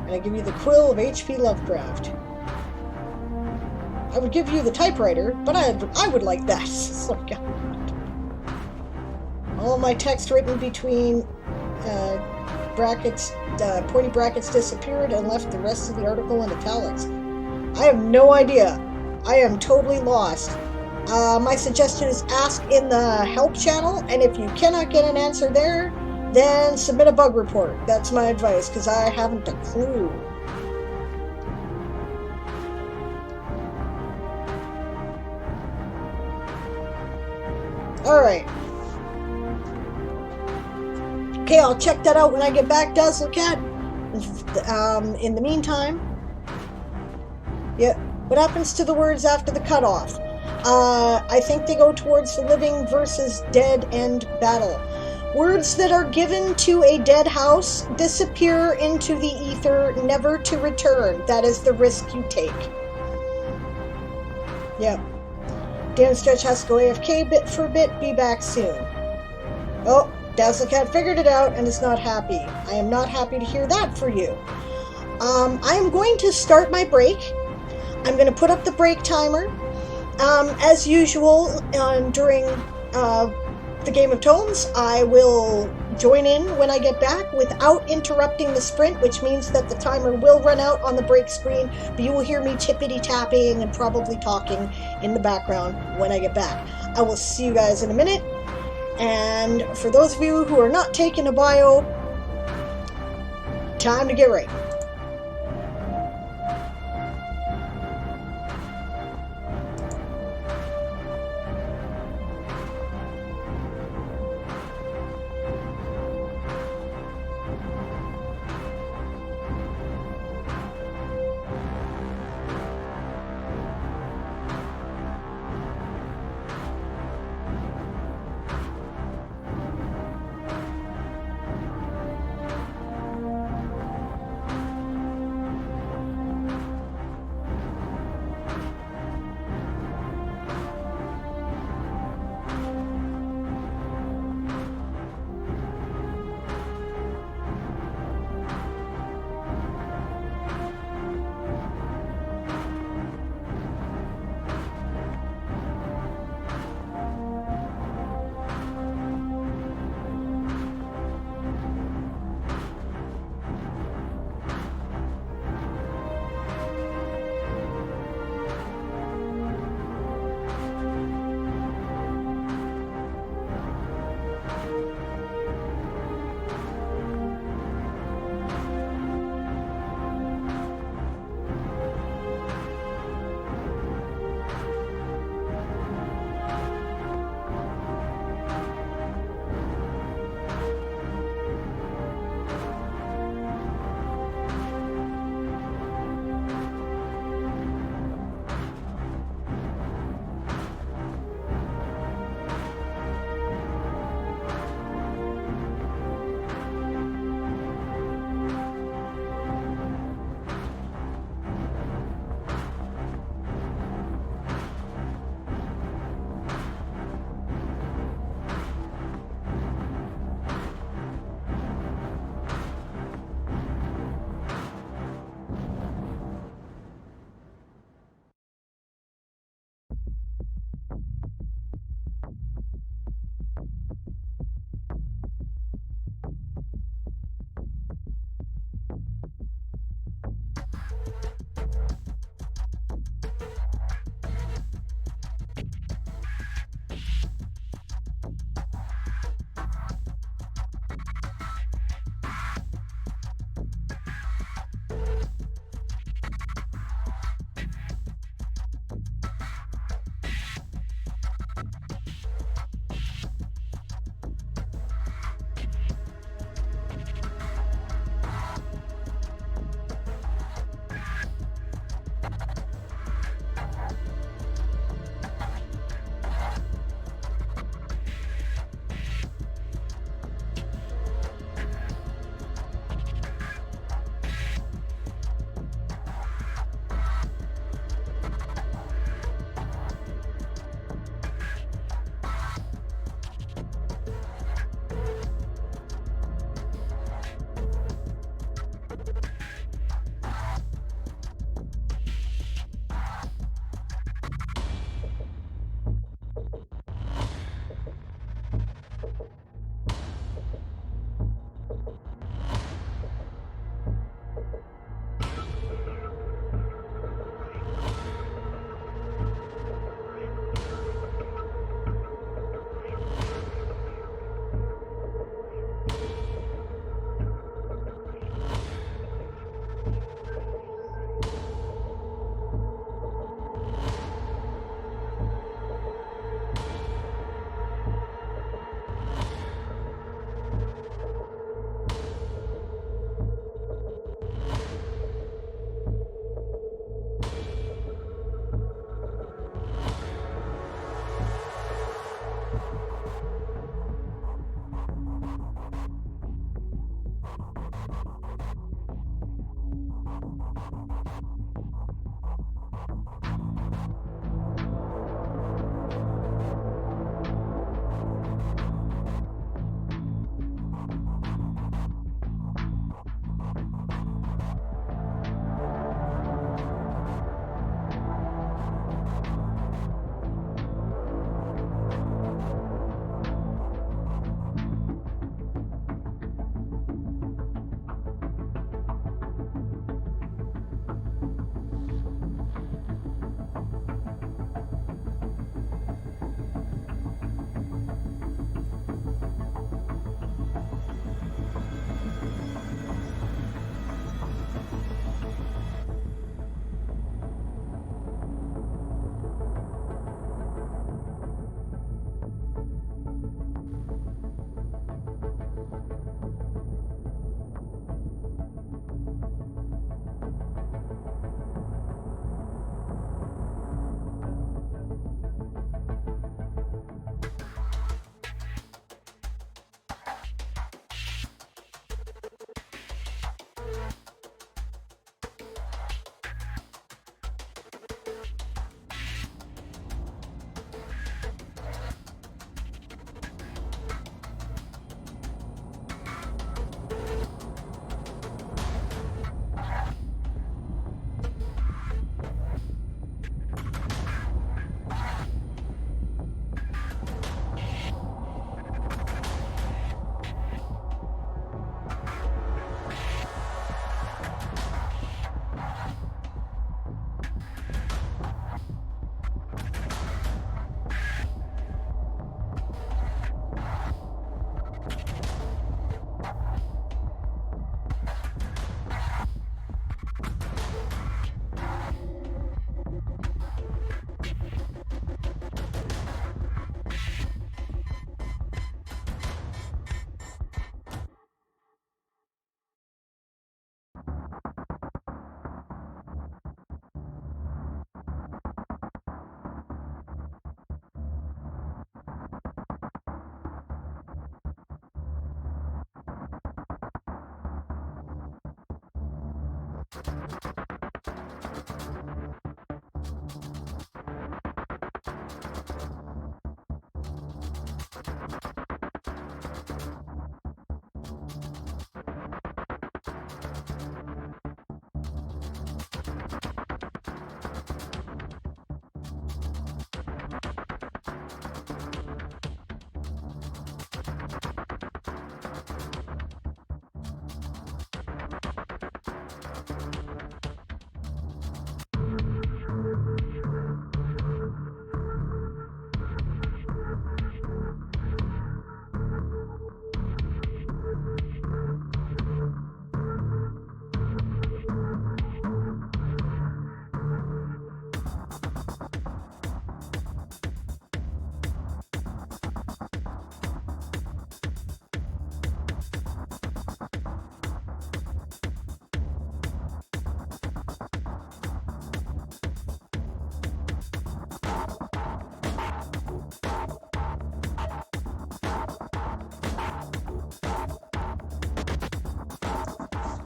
And I give you the quill of H.P. Lovecraft. I would give you the typewriter, but I would like that. Oh, God. All my text written between brackets, pointy brackets disappeared and left the rest of the article in italics. I have no idea. I am totally lost. My suggestion is ask in the help channel, and if you cannot get an answer there, then submit a bug report. That's my advice, because I haven't a clue. Alright. Okay, I'll check that out when I get back, Dazzle Cat. In the meantime, yeah, what happens to the words after the cutoff? I think they go towards the living versus dead end battle. Words that are given to a dead house disappear into the ether, never to return. That is the risk you take. Yep. Dan Stretch has to go AFK bit for bit, be back soon. Oh, Dazzlecat figured it out and is not happy. I am not happy to hear that for you. I am going to start my break. I'm going to put up the break timer. As usual, during the Game of Tomes, I will join in when I get back without interrupting the sprint, which means that the timer will run out on the break screen, but you will hear me tippity-tapping and probably talking in the background when I get back. I will see you guys in a minute, and for those of you who are not taking a bio, time to get right.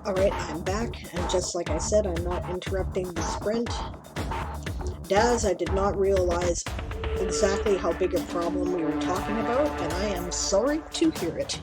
Alright, I'm back, and just like I said, I'm not interrupting the sprint. Daz, I did not realize exactly how big a problem we were talking about, and I am sorry to hear it.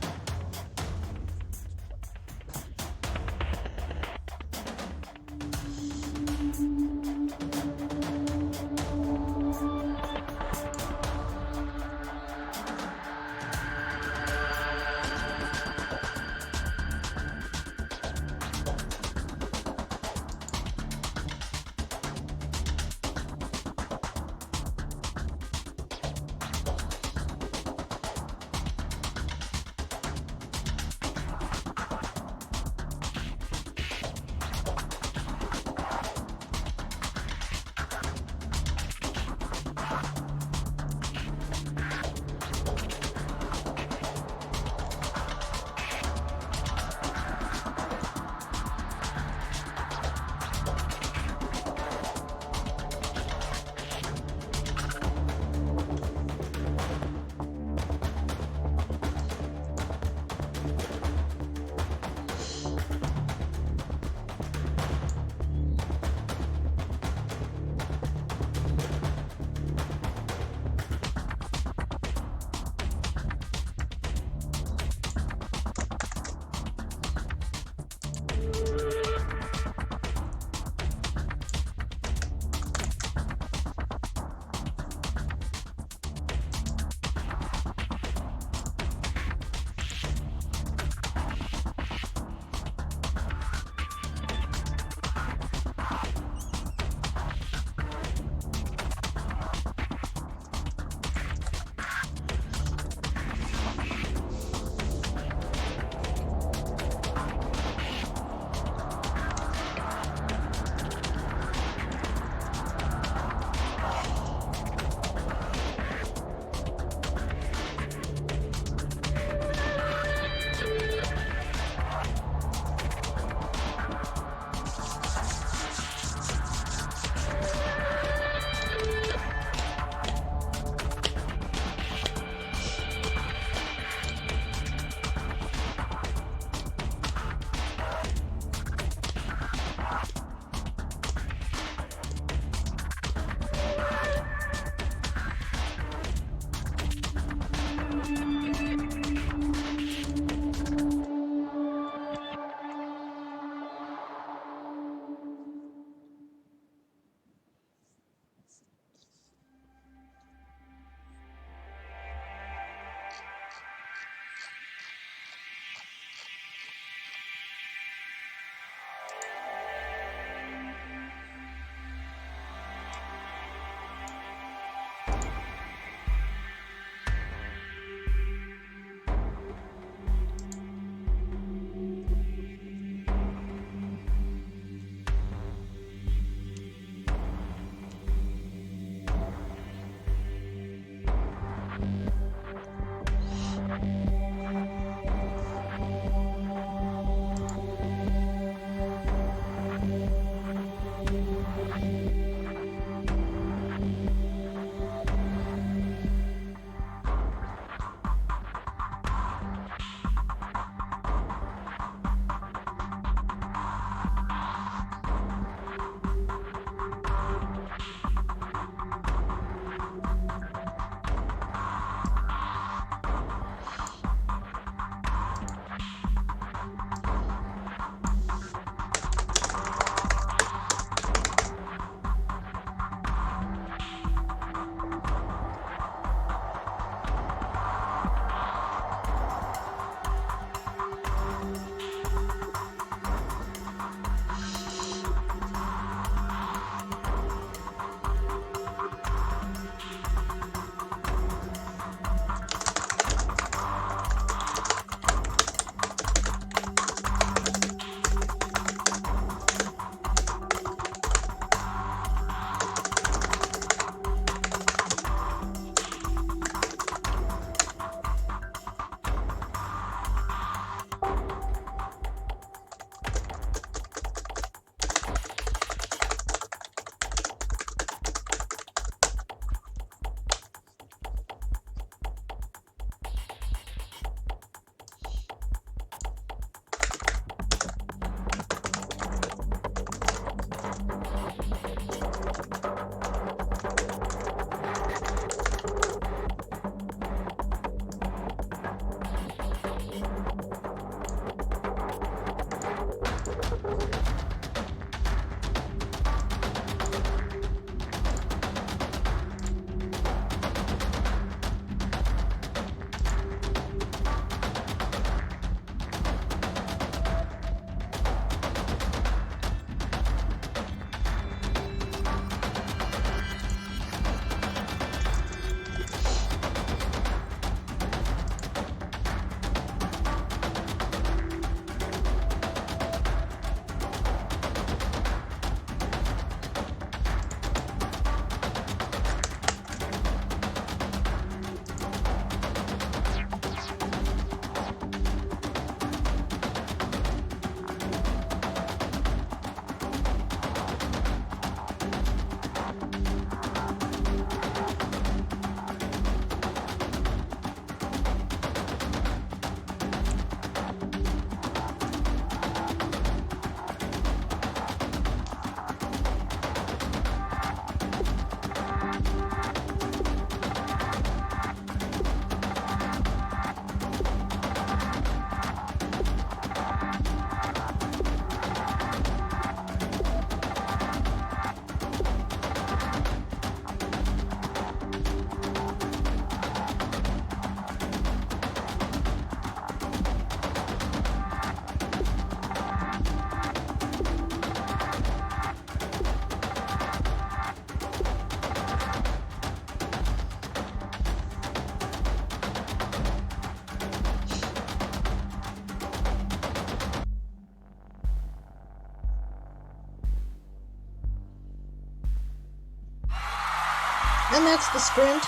And that's the sprint.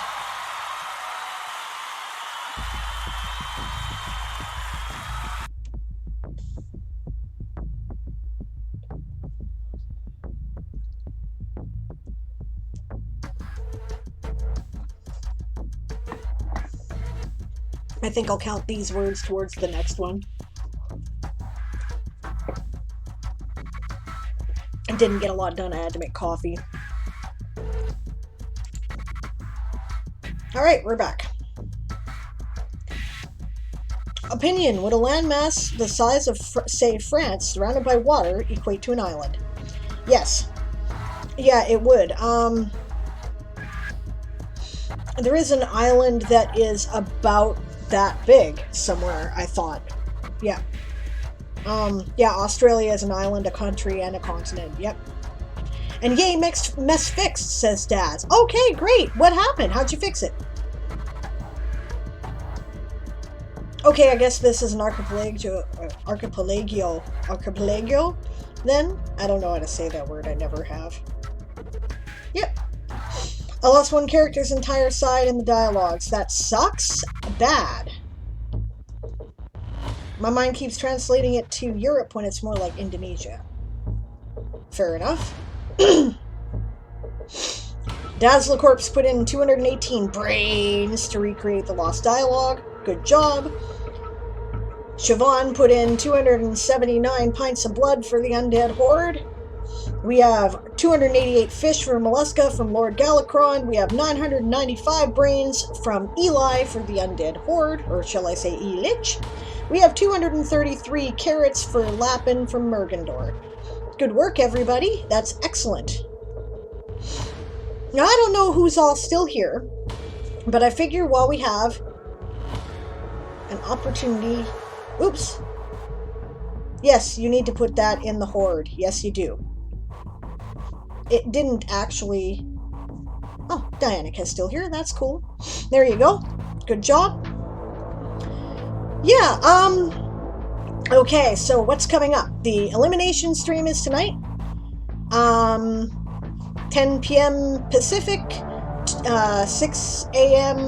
I think I'll count these words towards the next one. I didn't get a lot done. I had to make coffee. All right, we're back. Opinion: would a landmass the size of, say, France, surrounded by water, equate to an island? Yes. Yeah, it would. There is an island that is about that big somewhere, I thought. Yeah. Yeah, Australia is an island, a country, and a continent. Yep. And yay, mess fixed, says Daz. Okay, great. What happened? How'd you fix it? Okay, I guess this is an archipelago, then? I don't know how to say that word, I never have. Yep. I lost one character's entire side in the dialogues. That sucks bad. My mind keeps translating it to Europe when it's more like Indonesia. Fair enough. Dazzlecorp's put in 218 brains to recreate the lost dialogue. Good job. Siobhan put in 279 pints of blood for the undead horde. We have 288 fish for Mollusca from Lord Galacron. We have 995 brains from Eli for the undead horde, or shall I say Elich. We have 233 carrots for Lapin from Mergendor. Good work, everybody. That's excellent. Now, I don't know who's all still here, but I figure while we have an opportunity... Oops. Yes, you need to put that in the horde. Yes, you do. It didn't actually... Oh, Dianica's still here. That's cool. There you go. Good job. Yeah, okay, so what's coming up? The elimination stream is tonight. 10 p.m. Pacific, 6 a.m.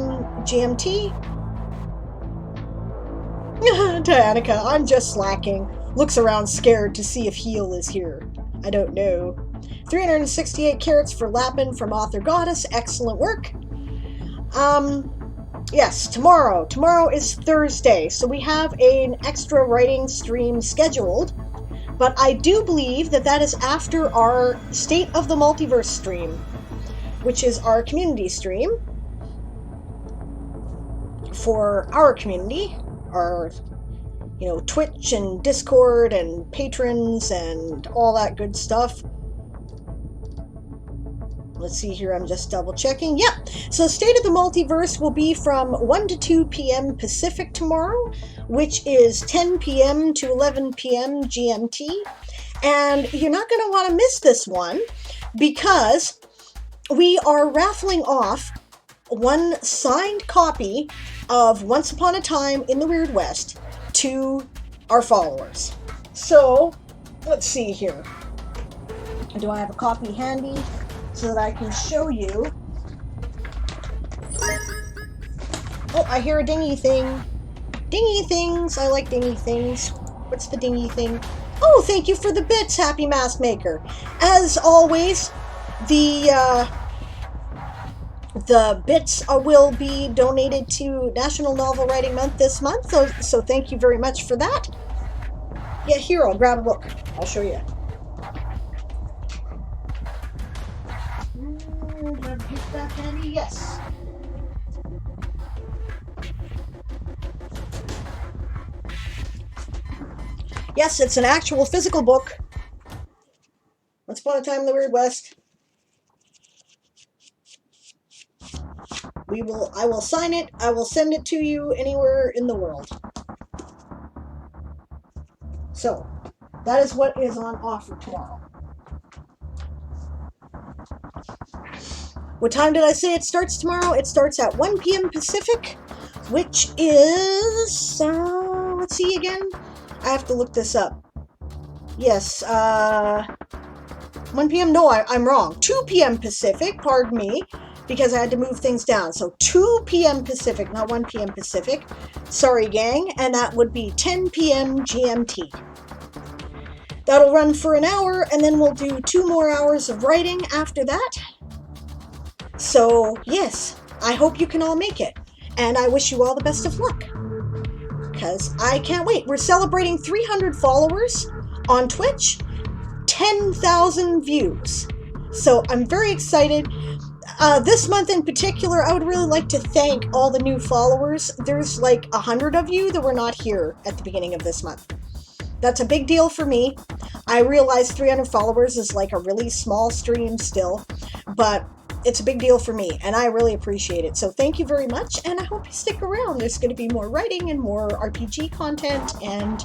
GMT. Dianica, I'm just slacking. Looks around scared to see if Heal is here. I don't know. 368 carrots for Lapin from Author Goddess. Excellent work. Yes, tomorrow. Tomorrow is Thursday, so we have an extra writing stream scheduled. But I do believe that that is after our State of the Multiverse stream, which is our community stream for our community, our, Twitch and Discord and patrons and all that good stuff. Let's see here, I'm just double checking. Yep, so State of the Multiverse will be from 1 to 2 p.m. Pacific tomorrow, which is 10 p.m. to 11 p.m. GMT. And you're not going to want to miss this one because we are raffling off one signed copy of Once Upon a Time in the Weird West to our followers. So, let's see here. Do I have a copy handy so that I can show you? Oh, I hear a dingy thing. Dingy things. I like dingy things. What's the dingy thing? Oh, thank you for the bits, Happy Mask Maker. As always, the bits will be donated to National Novel Writing Month this month, so thank you very much for that. Yeah, here, I'll grab a book. I'll show you. Yes. Yes, it's an actual physical book. Once Upon a Time in the Weird West. I will sign it. I will send it to you anywhere in the world. So, that is what is on offer tomorrow. What time did I say it starts tomorrow? It starts at 1 p.m. Pacific, which is, let's see again. I have to look this up. Yes, 1 p.m. No, I'm wrong. 2 p.m. Pacific, pardon me. because I had to move things down. So 2 p.m. Pacific, not 1 p.m. Pacific. Sorry, gang. And that would be 10 p.m. GMT. That'll run for an hour, and then we'll do 2 more hours of writing after that. So, yes, I hope you can all make it. And I wish you all the best of luck, because I can't wait. We're celebrating 300 followers on Twitch, 10,000 views. So I'm very excited. This month in particular, I would really like to thank all the new followers. There's like 100 of you that were not here at the beginning of this month. That's a big deal for me. I realize 300 followers is like a really small stream still, but it's a big deal for me, and I really appreciate it. So thank you very much, and I hope you stick around. There's going to be more writing and more RPG content, and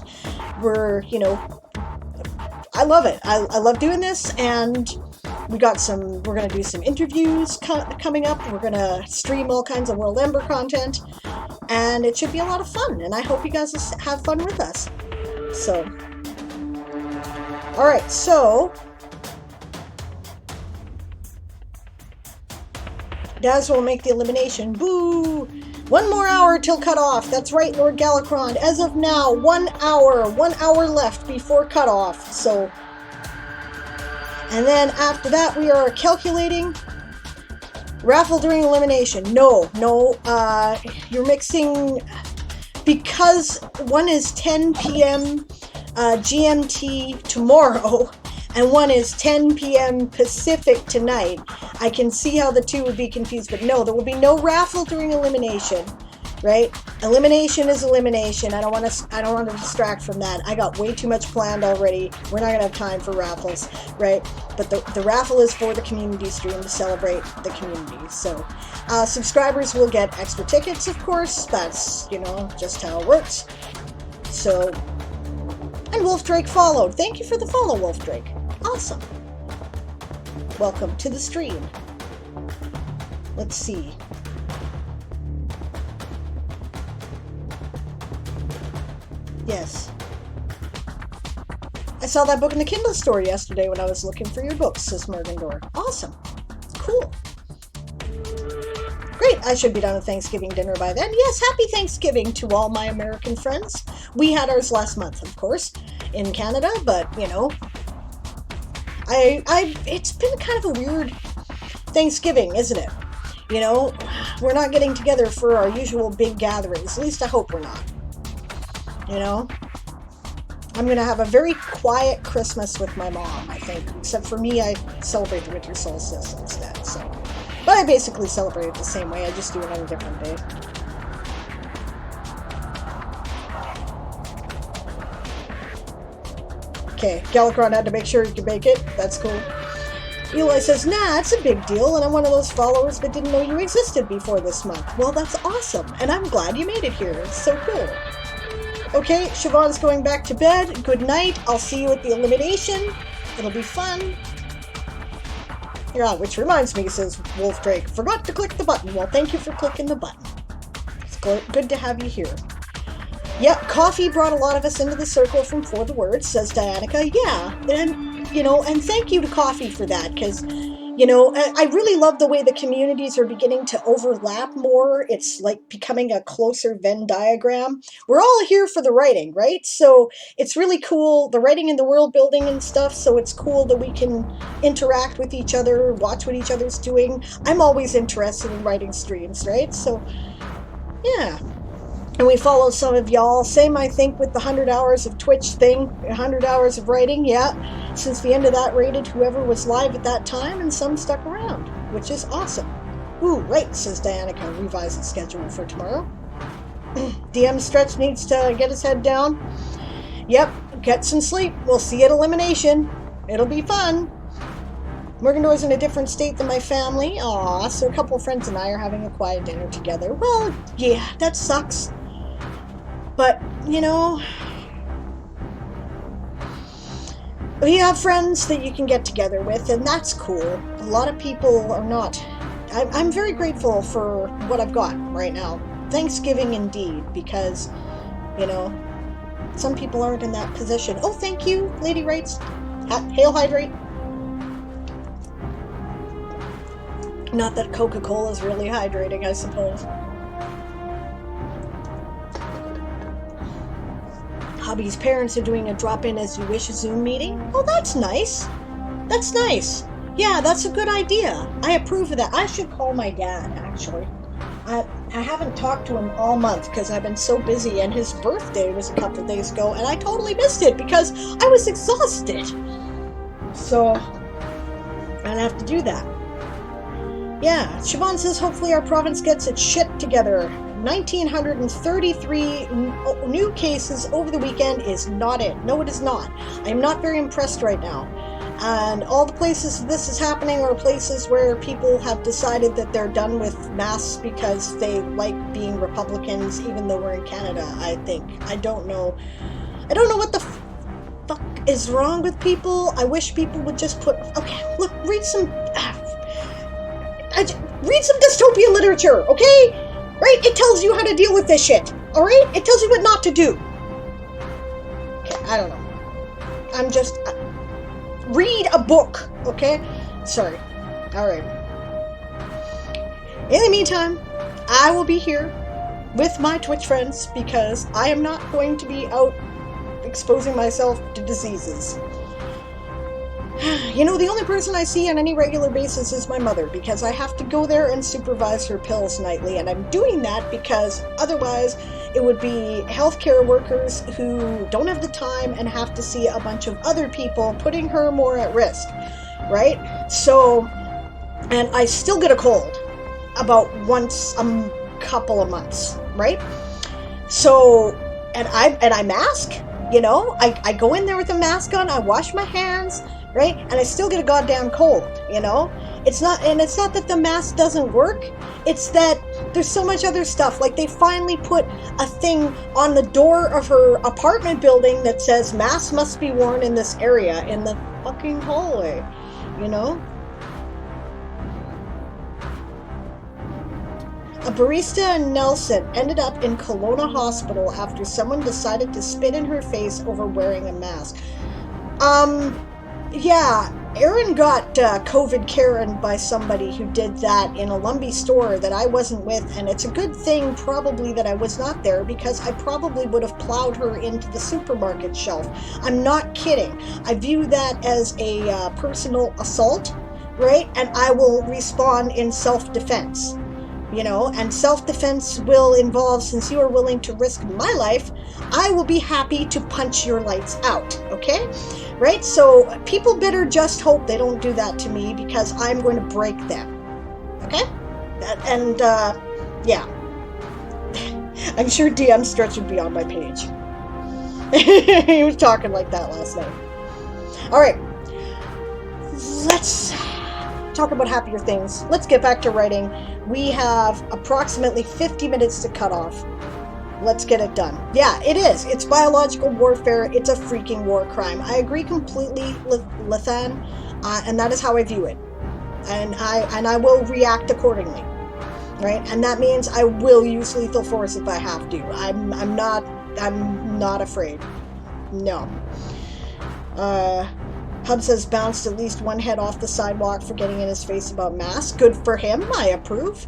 we're, you know, I love it. I love doing this, and we're going to do some interviews coming up. We're going to stream all kinds of World Ember content, and it should be a lot of fun, and I hope you guys have fun with us. So, alright, so Daz will make the elimination. Boo! 1 more hour till cutoff. That's right, Lord Galacron. As of now, 1 hour. 1 hour left before cutoff. So, and then after that, we are calculating raffle during elimination. No, you're mixing, because one is 10 p.m. GMT tomorrow, and one is 10 p.m. Pacific tonight. I can see how the two would be confused, but no, there will be no raffle during elimination, right? Elimination is elimination. I don't want to distract from that. I got way too much planned already. We're not gonna have time for raffles, right? But the raffle is for the community stream to celebrate the community. So subscribers will get extra tickets, of course. That's, you know, just how it works. So, and Wolf Drake followed. Thank you for the follow, Wolf Drake. Awesome. Welcome to the stream. Let's see. Yes. I saw that book in the Kindle store yesterday when I was looking for your books, says Mergendor. Awesome. Cool. Great. I should be done with Thanksgiving dinner by then. Yes, happy Thanksgiving to all my American friends. We had ours last month, of course, in Canada, but, you know, it's been kind of a weird Thanksgiving, isn't it? You know, we're not getting together for our usual big gatherings. At least I hope we're not. You know? I'm going to have a very quiet Christmas with my mom, I think. Except for me, I celebrate the winter solstice instead, so. But I basically celebrate it the same way. I just do it on a different day. Okay, Galacron had to make sure he could make it. That's cool. Eli says, nah, it's a big deal, and I'm one of those followers that didn't know you existed before this month. Well, that's awesome, and I'm glad you made it here. It's so cool. Okay, Siobhan's going back to bed. Good night. I'll see you at the elimination. It'll be fun. Yeah, which reminds me, says Wolf Drake, forgot to click the button. Well, thank you for clicking the button. It's good to have you here. Yep, coffee brought a lot of us into the circle from For the Words, says Dianica. Yeah, and, you know, and thank you to coffee for that, because, you know, I really love the way the communities are beginning to overlap more. It's like becoming a closer Venn diagram. We're all here for the writing, right? So it's really cool, the writing and the world building and stuff, so it's cool that we can interact with each other, watch what each other's doing. I'm always interested in writing streams, right? So, yeah. And we follow some of y'all. Same, I think, with the 100 hours of Twitch thing. 100 hours of writing, yeah. Since the end of that, rated whoever was live at that time, and some stuck around, which is awesome. Ooh, right, says Dianica, revise the schedule for tomorrow. DM Stretch needs to get his head down. Yep, get some sleep. We'll see you at elimination. It'll be fun. Mergendor's in a different state than my family. Aw, so a couple of friends and I are having a quiet dinner together. Well, yeah, that sucks. But, you know, we have friends that you can get together with, and that's cool. A lot of people are not. I'm very grateful for what I've got right now. Thanksgiving indeed, because, you know, some people aren't in that position. Oh, thank you, Lady Writes. Hail Hydrate. Not that Coca-Cola is really hydrating, I suppose. Hubby's parents are doing a drop-in as you wish Zoom meeting. Oh, that's nice. That's nice. Yeah, that's a good idea. I approve of that. I should call my dad, actually. I haven't talked to him all month because I've been so busy, and his birthday was a couple days ago, and I totally missed it because I was exhausted. So, I'll have to do that. Yeah, Siobhan says hopefully our province gets its shit together. 1,933 new cases over the weekend is not it. No, it is not. I am not very impressed right now. And all the places this is happening are places where people have decided that they're done with masks because they like being Republicans, even though we're in Canada, I think. I don't know. I don't know what the fuck is wrong with people. I wish people would just put... Okay, look, read some dystopian literature, okay? Right? It tells you how to deal with this shit, alright? It tells you what not to do. Okay, I don't know. I'm just... read a book, okay? Sorry. Alright. In the meantime, I will be here with my Twitch friends because I am not going to be out exposing myself to diseases. You know, the only person I see on any regular basis is my mother because I have to go there and supervise her pills nightly, and I'm doing that because otherwise it would be healthcare workers who don't have the time and have to see a bunch of other people, putting her more at risk, right? So, and I still get a cold about once a couple of months, right? So, and I mask, you know, I go in there with a mask on, I wash my hands, right? And I still get a goddamn cold, you know? It's not that the mask doesn't work. It's that there's so much other stuff. Like they finally put a thing on the door of her apartment building that says masks must be worn in this area in the fucking hallway, you know? A barista in Nelson ended up in Kelowna Hospital after someone decided to spit in her face over wearing a mask. Yeah, Erin got COVID Karen by somebody who did that in a Lumbee store that I wasn't with, and it's a good thing probably that I was not there because I probably would have plowed her into the supermarket shelf. I'm not kidding. I view that as a personal assault, right? And I will respond in self-defense. You know, and self-defense will involve, since you are willing to risk my life, I will be happy to punch your lights out, okay? Right? So people better just hope they don't do that to me because I'm going to break them, okay? And, yeah. I'm sure DM Stretch would be on my page. He was talking like that last night. All right. Let's talk about happier things. Let's get back to writing. We have approximately 50 minutes to cut off. Let's get it done. Yeah, it is. It's biological warfare. It's a freaking war crime. I agree completely, Lethan, and that is how I view it. And I will react accordingly, right? And that means I will use lethal force if I have to. I'm not afraid. No. Hub says bounced at least one head off the sidewalk for getting in his face about masks. Good for him. I approve.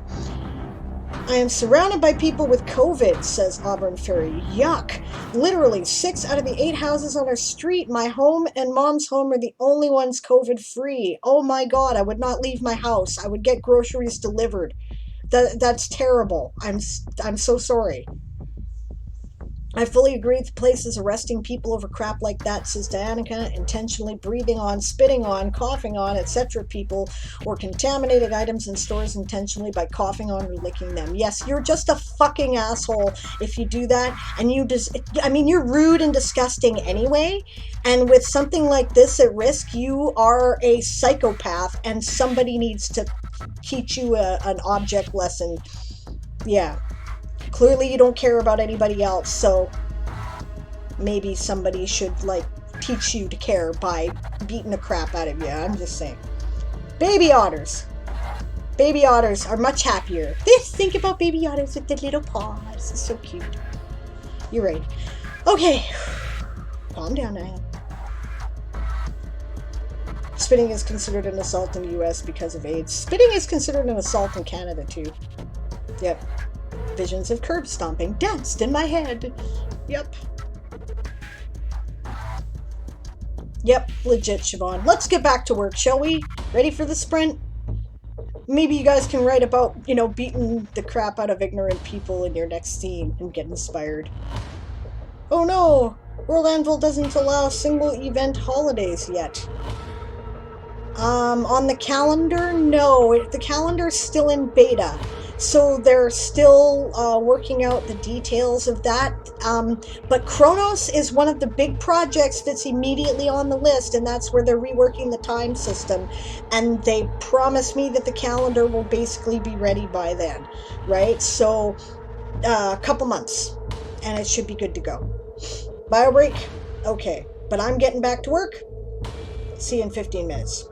I am surrounded by people with COVID, says Auburn Ferry. Yuck. Literally, 6 out of the 8 houses on our street, my home and mom's home, are the only ones COVID-free. Oh my God, I would not leave my house. I would get groceries delivered. That's terrible. I'm so sorry. I fully agree with places arresting people over crap like that, says Danica, intentionally breathing on, spitting on, coughing on, etc. people, or contaminating items in stores intentionally by coughing on or licking them. Yes, you're just a fucking asshole if you do that, and you're rude and disgusting anyway, and with something like this at risk, you are a psychopath, and somebody needs to teach you an object lesson. Yeah. Clearly you don't care about anybody else, so maybe somebody should, teach you to care by beating the crap out of you. I'm just saying. Baby otters. Baby otters are much happier. Think about baby otters with the little paws. It's so cute. You're right. Okay. Calm down, Diane. Spitting is considered an assault in the US because of AIDS. Spitting is considered an assault in Canada too. Yep. Visions of curb stomping danced in my head. Yep. Yep, legit, Siobhan. Let's get back to work, shall we? Ready for the sprint? Maybe you guys can write about, beating the crap out of ignorant people in your next scene and get inspired. Oh no! World Anvil doesn't allow single event holidays yet. On the calendar, no. The calendar's still in beta. So they're still working out the details of that. But Kronos is one of the big projects that's immediately on the list, and that's where they're reworking the time system. And they promise me that the calendar will basically be ready by then, right? So a couple months, and it should be good to go. Bio break? Okay. But I'm getting back to work. See you in 15 minutes.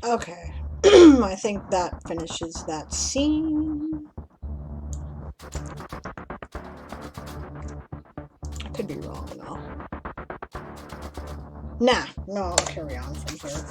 Okay. I think that finishes that scene. I could be wrong, though. Nah, no, I'll carry on from here.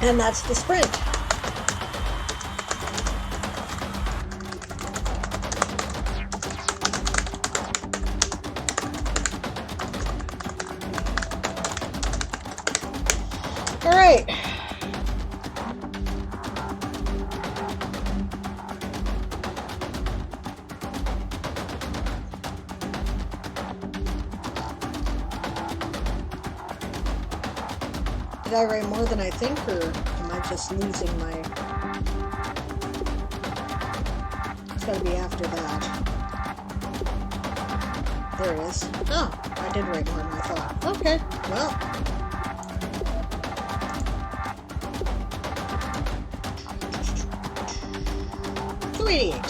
And that's the sprint. All right. Did I write more than I think, or am I just losing my... It's gotta be after that. There it is. Oh, I did write more than I thought. Okay, well. 288.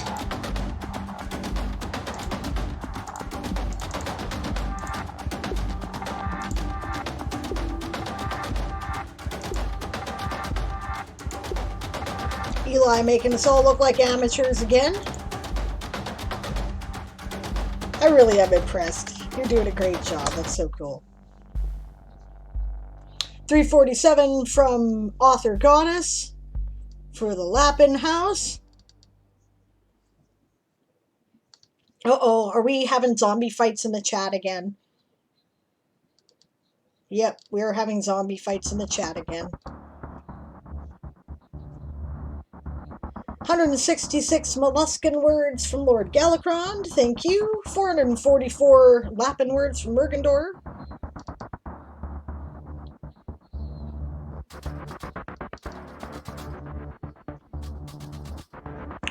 Eli making us all look like amateurs again. I really am impressed. You're doing a great job. That's so cool. 347 from Author Goddess for the Lappin House. Uh-oh, are we having zombie fights in the chat again? Yep, we're having zombie fights in the chat again. 166 Molluscan words from Lord Gallicrond, thank you. 444 Lappin words from Mergendor.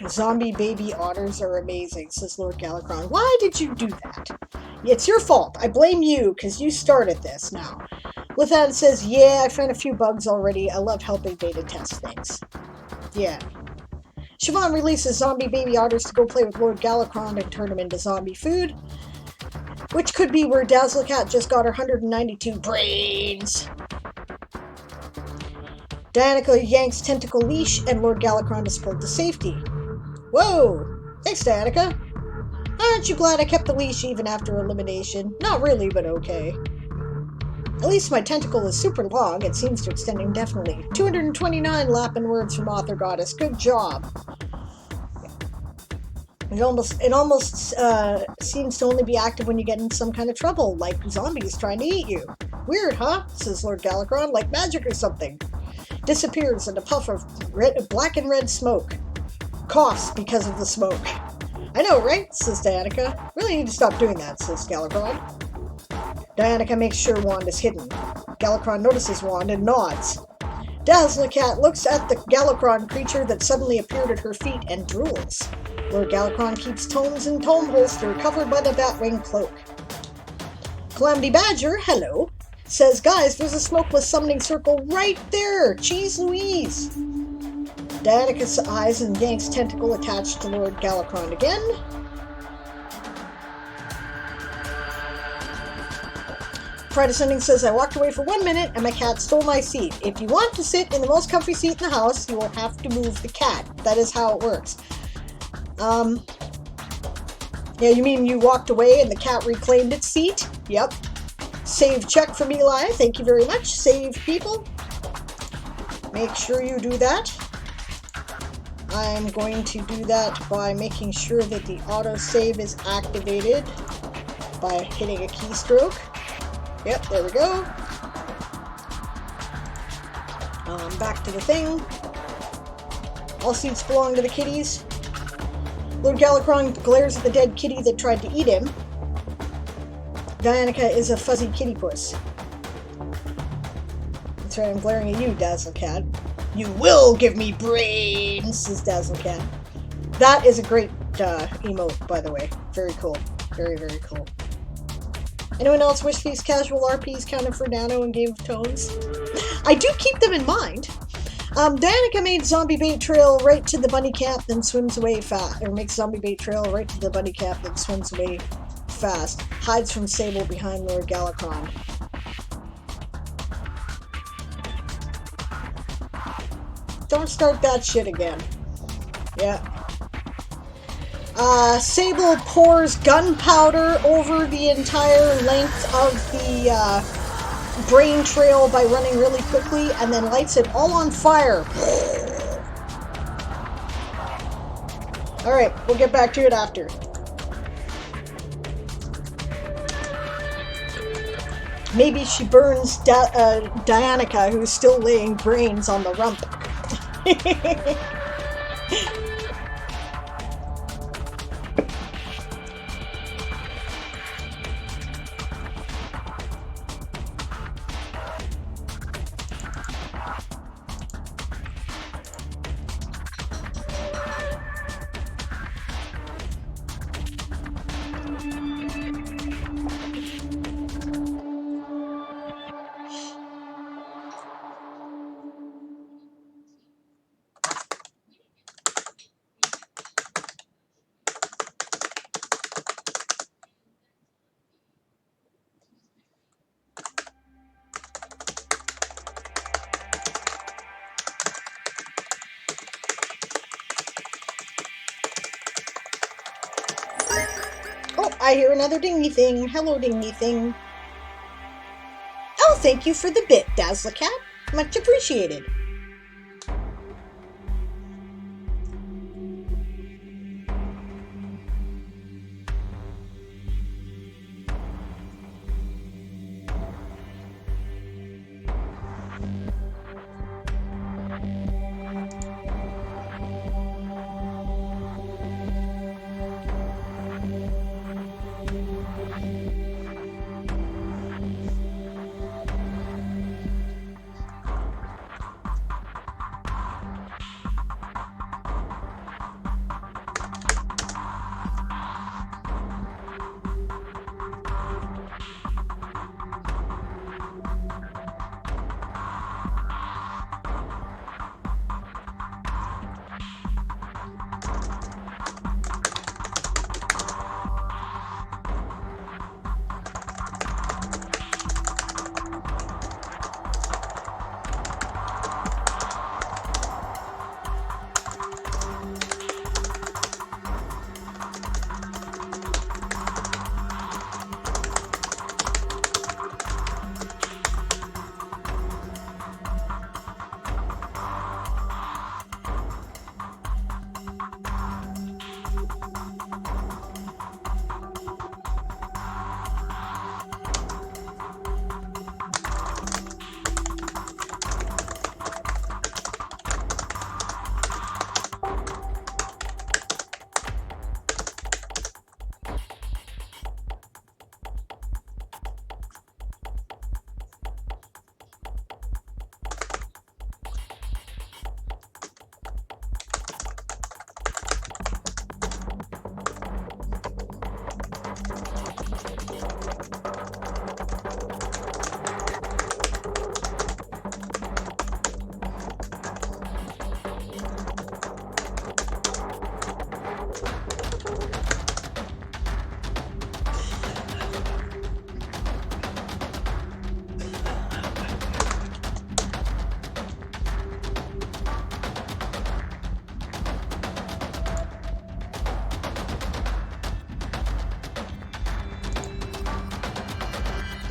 Zombie baby otters are amazing, says Lord Gallicrond. Why did you do that? It's your fault. I blame you, because you started this now. Lithan says, yeah, I found a few bugs already. I love helping beta test things. Yeah. Siobhan releases zombie baby otters to go play with Lord Gallicrond and turn them into zombie food. Which could be where Dazzlecat just got her 192 brains. Danica yanks tentacle leash and Lord Gallicrond is pulled to safety. Whoa! Thanks, Danica. Aren't you glad I kept the leash even after elimination? Not really, but okay. At least my tentacle is super long. It seems to extend indefinitely. 229 Lappin words from Author Goddess. Good job. It almost seems to only be active when you get in some kind of trouble, like zombies trying to eat you. Weird, huh? Says Lord Gallicrond, like magic or something. Disappears in a puff of black and red smoke. Coughs because of the smoke. I know, right? Says Danica. Really need to stop doing that, says Gallicrond. Danica makes sure Wand is hidden. Gallicrond notices Wand and nods. Dazzlecat looks at the Gallicrond creature that suddenly appeared at her feet and drools. Lord Gallicrond keeps tomes in tome holster covered by the Batwing cloak. Calamity Badger, hello, says, guys, there's a smokeless summoning circle right there! Cheese Louise! Danica eyes and yanks tentacle attached to Lord Gallicrond again. Pride Ascending says, I walked away for 1 minute and my cat stole my seat. If you want to sit in the most comfy seat in the house, you will have to move the cat. That is how it works. Yeah, you mean you walked away and the cat reclaimed its seat? Yep. Save check from Eli. Thank you very much. Save people. Make sure you do that. I'm going to do that by making sure that the autosave is activated by hitting a keystroke. Yep, there we go. Back to the thing. All seats belong to the kitties. Lord Gallicrond glares at the dead kitty that tried to eat him. Dianica is a fuzzy kitty puss. That's right, I'm glaring at you, Dazzlecat. You will give me brains, says Dazzlecat. That is a great emote, by the way. Very cool. Very, very cool. Anyone else wish these casual RPs counted for nano and Game of Tones? I do keep them in mind. Danica made zombie bait trail right to the bunny camp, then swims away fast. Or makes zombie bait trail right to the bunny camp, then swims away fast. Hides from Sable behind Lord Gallicrond. Don't start that shit again. Yeah. Sable pours gunpowder over the entire length of the brain trail by running really quickly and then lights it all on fire. Alright, we'll get back to it after. Maybe she burns Dianica, who's still laying brains on the rump. Oh, I hear another dingy thing. Hello, dingy thing. Oh, thank you for the bit, Dazzlecat. Much appreciated.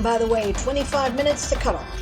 By the way, 25 minutes to cut off.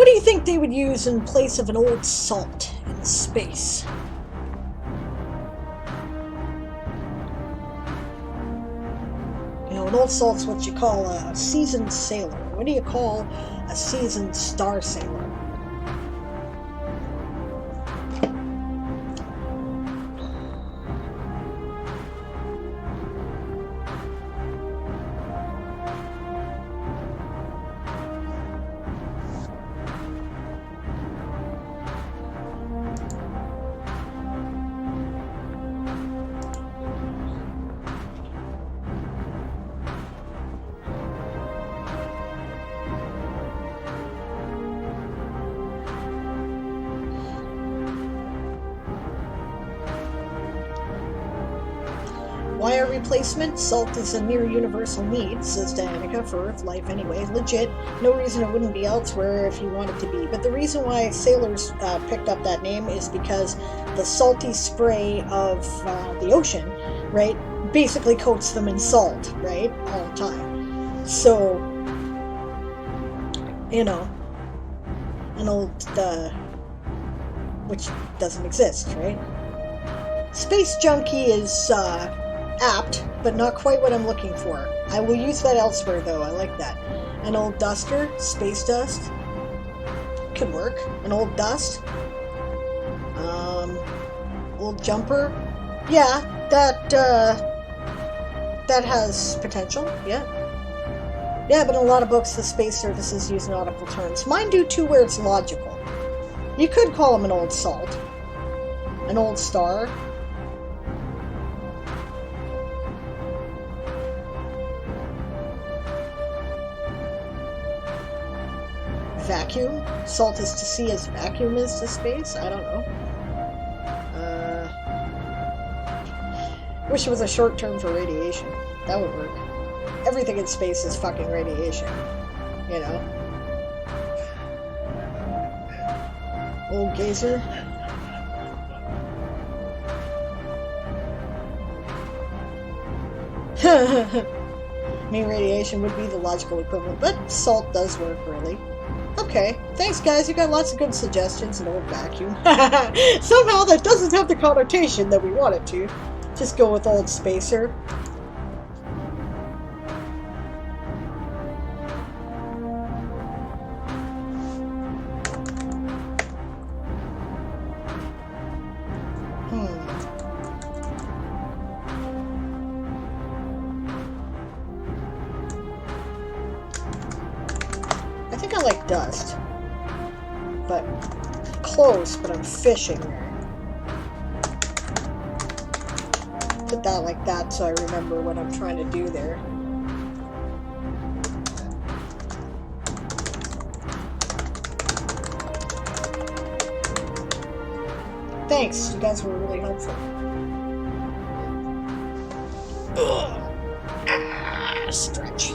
What do you think they would use in place of an old salt in space? You know, an old salt's what you call a seasoned sailor. What do you call a seasoned star sailor? Wire replacement? Salt is a near universal need, says Danica, for Earth life anyway. Legit. No reason it wouldn't be elsewhere if you want it to be. But the reason why sailors picked up that name is because the salty spray of the ocean, right, basically coats them in salt, right, all the time. So, you know, an old, which doesn't exist, right? Space junkie is, apt, but not quite what I'm looking for. I will use that elsewhere, though. I like that. An old duster, space dust, could work. An old dust, old jumper, yeah, that has potential. Yeah, but in a lot of books, the space services use nautical terms. Mine do too, where it's logical. You could call them an old salt, an old star. Vacuum? Salt is to sea as vacuum is to space? I don't know. Wish it was a short term for radiation. That would work. Everything in space is fucking radiation. You know? Old gazer. I mean, radiation would be the logical equivalent, but salt does work, really. Okay, thanks guys, you got lots of good suggestions. An old vacuum. Somehow that doesn't have the connotation that we want it to. Just go with old spacer. I think I like dust. But close, but I'm fishing. Put that like that so I remember what I'm trying to do there. Thanks, you guys were really helpful. Ugh. Stretch.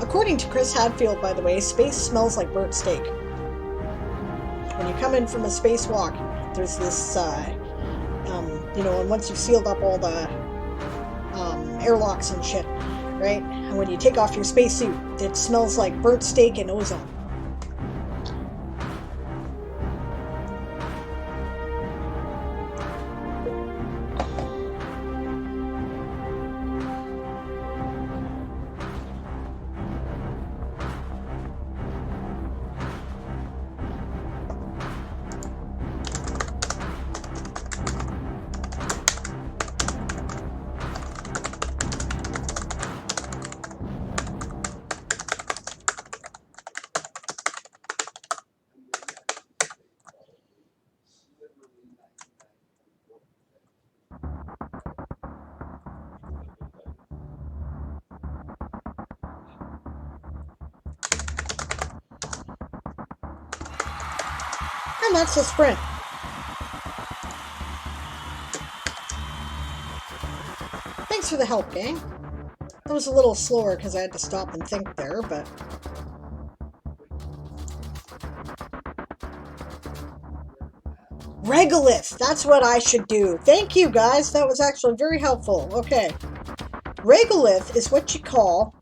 According to Chris Hadfield, by the way, space smells like burnt steak. When you come in from a spacewalk, there's this, you know, and once you've sealed up all the airlocks and shit, right? And when you take off your spacesuit, it smells like burnt steak and ozone. And that's the sprint. Thanks for the help, gang. That was a little slower because I had to stop and think there, but... Regolith! That's what I should do. Thank you, guys. That was actually very helpful. Okay. Regolith is what you call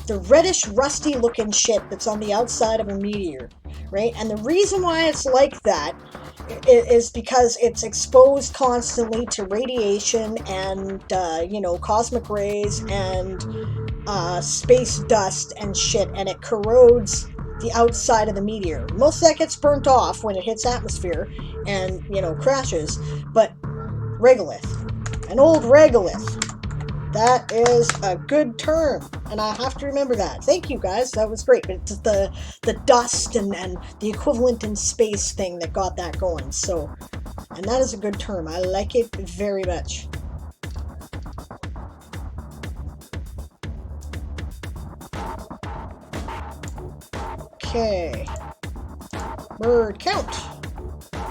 the reddish, rusty looking shit that's on the outside of a meteor, right? And the reason why it's like that is because it's exposed constantly to radiation and, cosmic rays and space dust and shit, and it corrodes the outside of the meteor. Most of that gets burnt off when it hits atmosphere and, crashes. But regolith, an old regolith, that is a good term, and I have to remember that. Thank you, guys. That was great. But it's the dust and the equivalent in space thing that got that going. So, and that is a good term. I like it very much. Okay. Word count.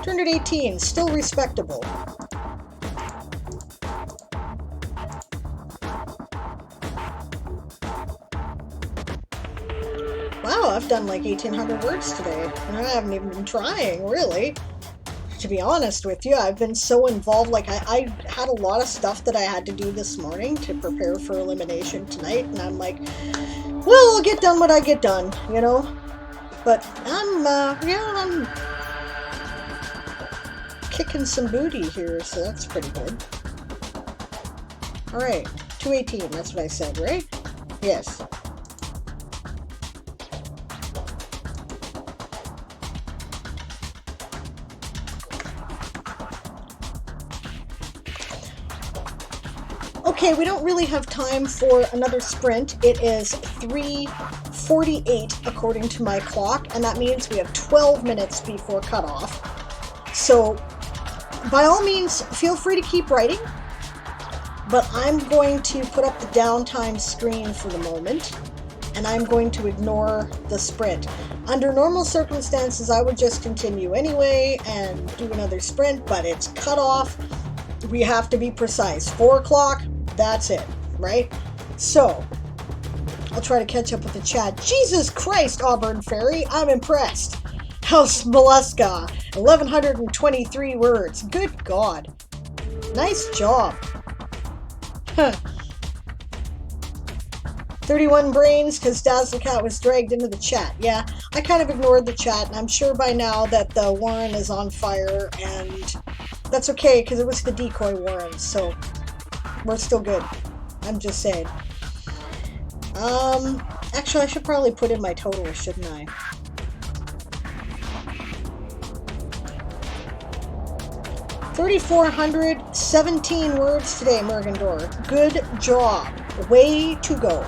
Turned at 18. Still respectable. Wow, I've done like 1,800 words today, and I haven't even been trying, really. To be honest with you, I've been so involved. Like, I had a lot of stuff that I had to do this morning to prepare for elimination tonight, and I'm like, well, I'll get done what I get done, But I'm kicking some booty here, so that's pretty good. Alright, 218, that's what I said, right? Yes. Okay, we don't really have time for another sprint. It is 3:48 according to my clock, and that means we have 12 minutes before cutoff. So, by all means, feel free to keep writing, but I'm going to put up the downtime screen for the moment, and I'm going to ignore the sprint. Under normal circumstances, I would just continue anyway and do another sprint, but it's cutoff. We have to be precise. 4 o'clock. That's it, right? So, I'll try to catch up with the chat. Jesus Christ, Auburn Fairy, I'm impressed. House Mollusca, 1,123 words. Good God. Nice job. Huh. 31 brains because Dazzlecat was dragged into the chat. Yeah, I kind of ignored the chat, and I'm sure by now that the Warren is on fire, and that's okay because it was the decoy Warren, so we're still good. I'm just saying. Actually, I should probably put in my total, shouldn't I? $3,417 words today, Mergendor. Good job. Way to go.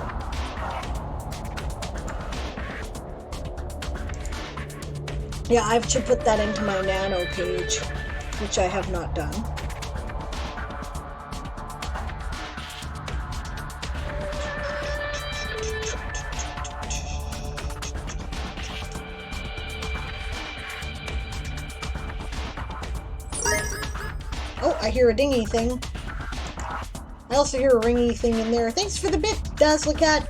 Yeah, I should put that into my nano page, which I have not done. Oh, I hear a dingy thing. I also hear a ringy thing in there. Thanks for the bit, Dazzlecat.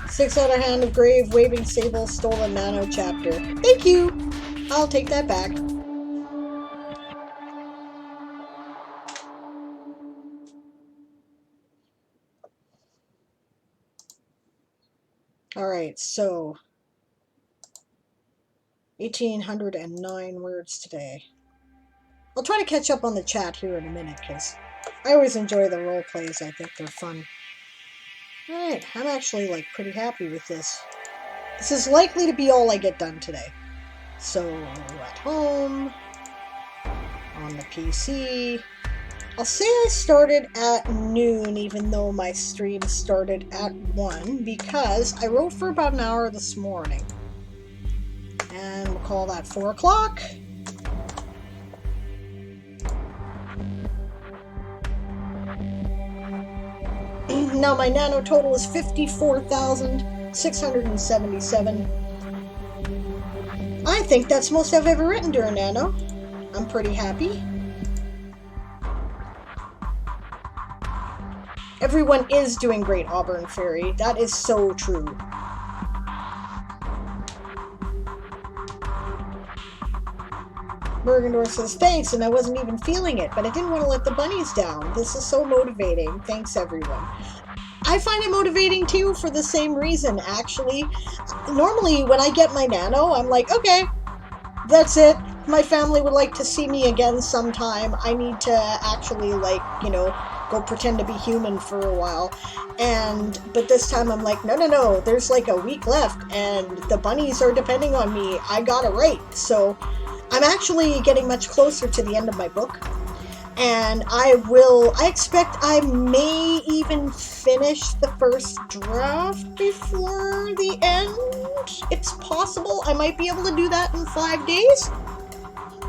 6 out of Hand of Grave, Waving Sable, Stolen Nano Chapter. Thank you! I'll take that back. Alright, so 1,809 words today. I'll try to catch up on the chat here in a minute, because I always enjoy the role plays. I think they're fun. Alright, I'm actually, pretty happy with this. This is likely to be all I get done today. So, at home, on the PC. I'll say I started at noon, even though my stream started at 1, because I wrote for about an hour this morning. And we'll call that 4 o'clock. Now my nano total is 54,677. I think that's most I've ever written during nano. I'm pretty happy. Everyone is doing great, Auburn Fairy. That is so true. Bergendor says, thanks, and I wasn't even feeling it, but I didn't want to let the bunnies down. This is so motivating. Thanks, everyone. I find it motivating too for the same reason, actually. Normally, when I get my nano, I'm like, okay, that's it. My family would like to see me again sometime. I need to actually, like, you know, go pretend to be human for a while. But this time I'm like, no, there's like a week left and the bunnies are depending on me. I gotta write. So I'm actually getting much closer to the end of my book. And I expect I may even finish the first draft before the end. It's possible I might be able to do that in 5 days.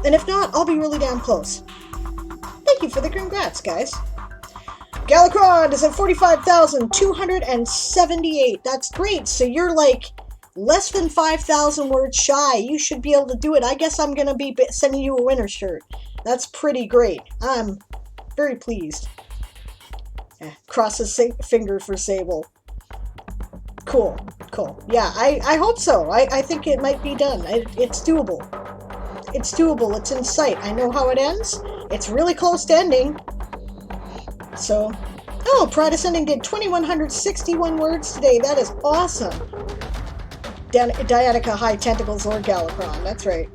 And if not, I'll be really damn close. Thank you for the congrats, guys. Galacron is at 45,278. That's great. So you're like less than 5,000 words shy. You should be able to do it. I guess I'm going to be sending you a winter shirt. That's pretty great. I'm very pleased. Cross his finger for Sable. Cool. Yeah, I hope so. I think it might be done. It's doable. It's doable. It's in sight. I know how it ends. It's really close to ending. So, oh, Pride Ascending did 2,161 words today. That is awesome. Dianica High Tentacles or Galacron. That's right.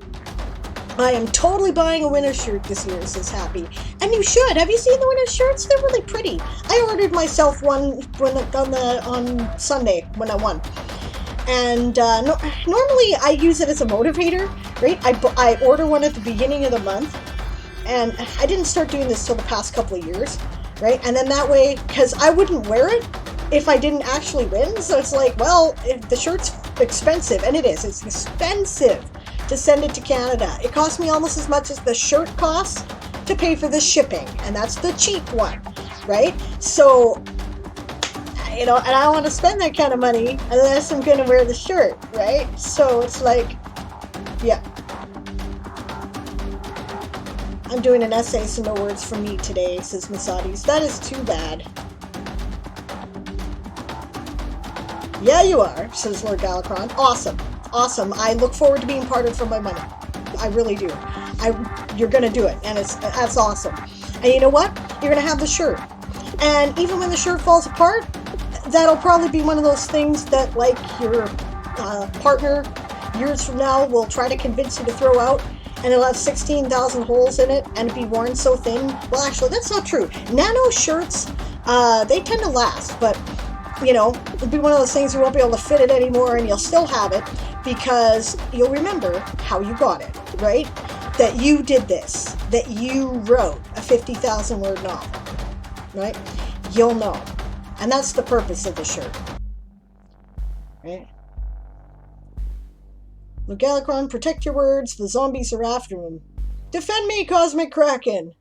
I am totally buying a winter shirt this year, says Happy. And you should. Have you seen the winter shirts? They're really pretty. I ordered myself one on Sunday when I won. And normally I use it as a motivator, right? I order one at the beginning of the month. And I didn't start doing this till the past couple of years, right? And then that way, because I wouldn't wear it if I didn't actually win. So it's like, well, if the shirt's expensive, and it is. It's expensive to send it to Canada. It costs me almost as much as the shirt costs to pay for the shipping, and that's the cheap one, right? So, you know, and I don't want to spend that kind of money unless I'm going to wear the shirt, right? So it's like, yeah. I'm doing an essay, so no words from me today, says Masadi's. That is too bad. Yeah, you are, says Lord Galacron. Awesome. Awesome. I look forward to being parted from my money. I really do. You're going to do it, and that's awesome. And you know what? You're going to have the shirt. And even when the shirt falls apart, that'll probably be one of those things that, like, your partner years from now will try to convince you to throw out, and it'll have 16,000 holes in it and be worn so thin. Well, actually, that's not true. Nano shirts, they tend to last, but, you know, it'll be one of those things you won't be able to fit it anymore, and you'll still have it because you'll remember how you got it, right? That you did this, that you wrote a 50,000 word novel, right? You'll know. And that's the purpose of the shirt, right? Galacron, protect your words. The zombies are after him. Defend me, Cosmic Kraken!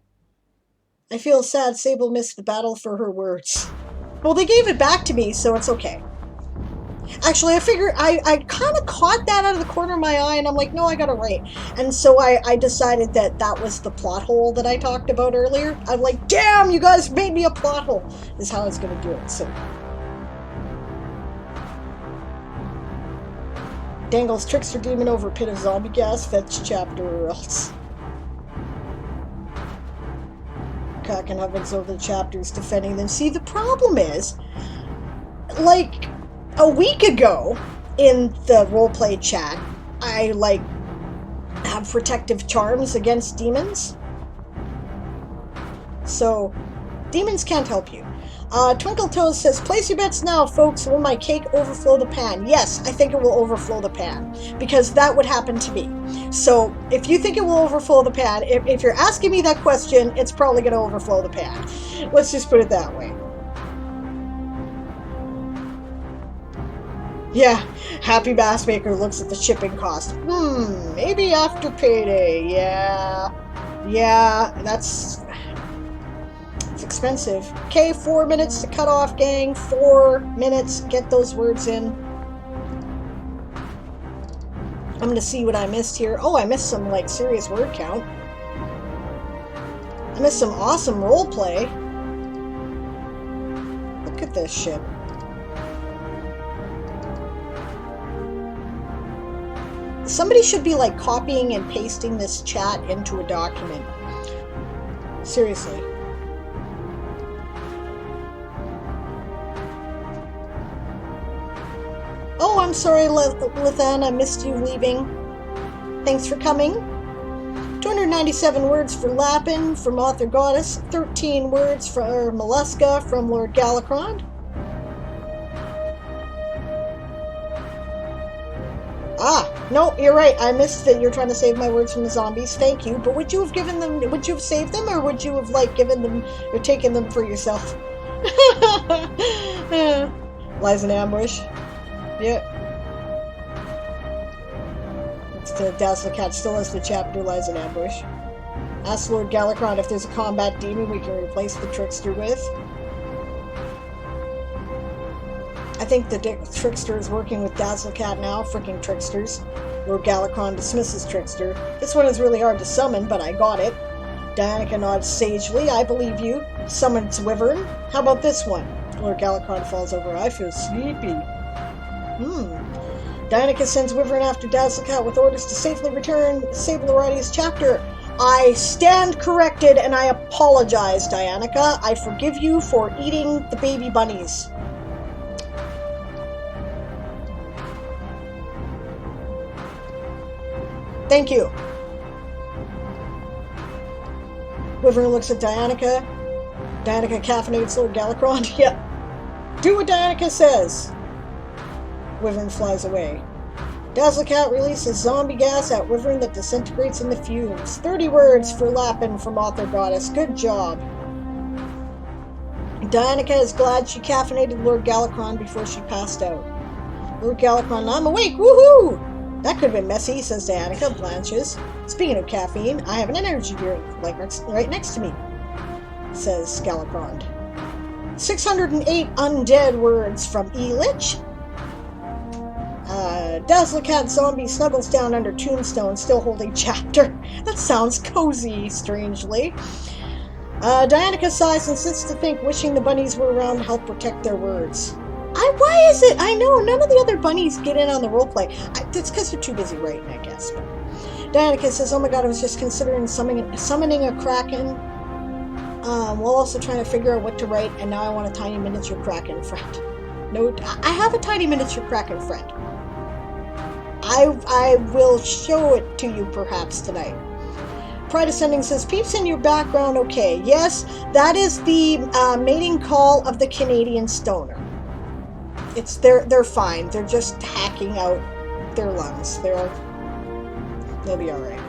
I feel sad Sable missed the battle for her words. Well, they gave it back to me, so it's okay. Actually, I figured I kind of caught that out of the corner of my eye, and I'm like, no, I gotta write. And so I decided that was the plot hole that I talked about earlier. I'm like, damn, you guys made me a plot hole, is how I was gonna do it, so. Dangles Trickster Demon over Pit of Zombie Gas, fetch chapter or else. Kraken hovers over the chapters, defending them. See, the problem is, like, a week ago in the roleplay chat, I, like, have protective charms against demons. So, demons can't help you. Twinkle Toes says, place your bets now, folks. Will my cake overflow the pan? Yes, I think it will overflow the pan, because that would happen to me. So, if you think it will overflow the pan, if you're asking me that question, it's probably going to overflow the pan. Let's just put it that way. Yeah, Happy Bassmaker looks at the shipping cost. Maybe after payday. Yeah, it's expensive. Okay, 4 minutes to cut off, gang. 4 minutes. Get those words in. I'm going to see what I missed here. Oh, I missed some, like, serious word count. I missed some awesome role play. Look at this shit. Somebody should be, like, copying and pasting this chat into a document. Seriously. sorry, Lethan, I missed you leaving. Thanks for coming. 297 words for Lapin from Author Goddess. 13 words for Mollusca from Lord Galacrond. Ah, no, you're right. I missed that you're trying to save my words from the zombies. Thank you. But would you have given them, would you have saved them, or would you have, like, given them, or taken them for yourself? Lies in ambush. Yeah. It's the Dazzle Cat still has the chapter Lies in ambush. Ask Lord Galacrond if there's a combat demon we can replace the trickster with. I think the trickster is working with Dazzlecat now. Freaking tricksters. Lord Galacrond dismisses trickster. This one is really hard to summon, but I got it. Dianica nods sagely. I believe you. Summons Wyvern. How about this one? Lord Galacrond falls over. I feel sleepy. Dianica sends Wyvern after Dazzlecat with orders to safely return Sable Aradia's chapter. I stand corrected and I apologize, Dianica. I forgive you for eating the baby bunnies. Thank you. Wyvern looks at Dianica. Dianica caffeinates Lord Galacrond. Yep. Do what Dianica says. Wyvern flies away. Dazzlecat releases zombie gas at Wyvern that disintegrates in the fumes. 30 words for Lapin from Author Goddess. Good job. Dianica is glad she caffeinated Lord Galacrond before she passed out. Lord Galacrond, I'm awake! Woohoo! That could have been messy, says Dianica, blanches. Speaking of caffeine, I have an energy drink right next to me, says Galacrond. 608 undead words from Elich. Dazzlecat zombie snuggles down under tombstone, still holding chapter. That sounds cozy, strangely. Dianica sighs and sits to think, wishing the bunnies were around to help protect their words. Why is it? I know, none of the other bunnies get in on the roleplay. It's because they're too busy writing, I guess. But Dianica says, oh my god, I was just considering summoning a kraken, while also trying to figure out what to write, and now I want a tiny miniature kraken friend. No, I have a tiny miniature kraken friend. I will show it to you perhaps tonight. Pride Ascending says, peeps in your background, okay. Yes, that is the mating call of the Canadian stoner. They're fine. They're just hacking out their lungs. They'll be alright.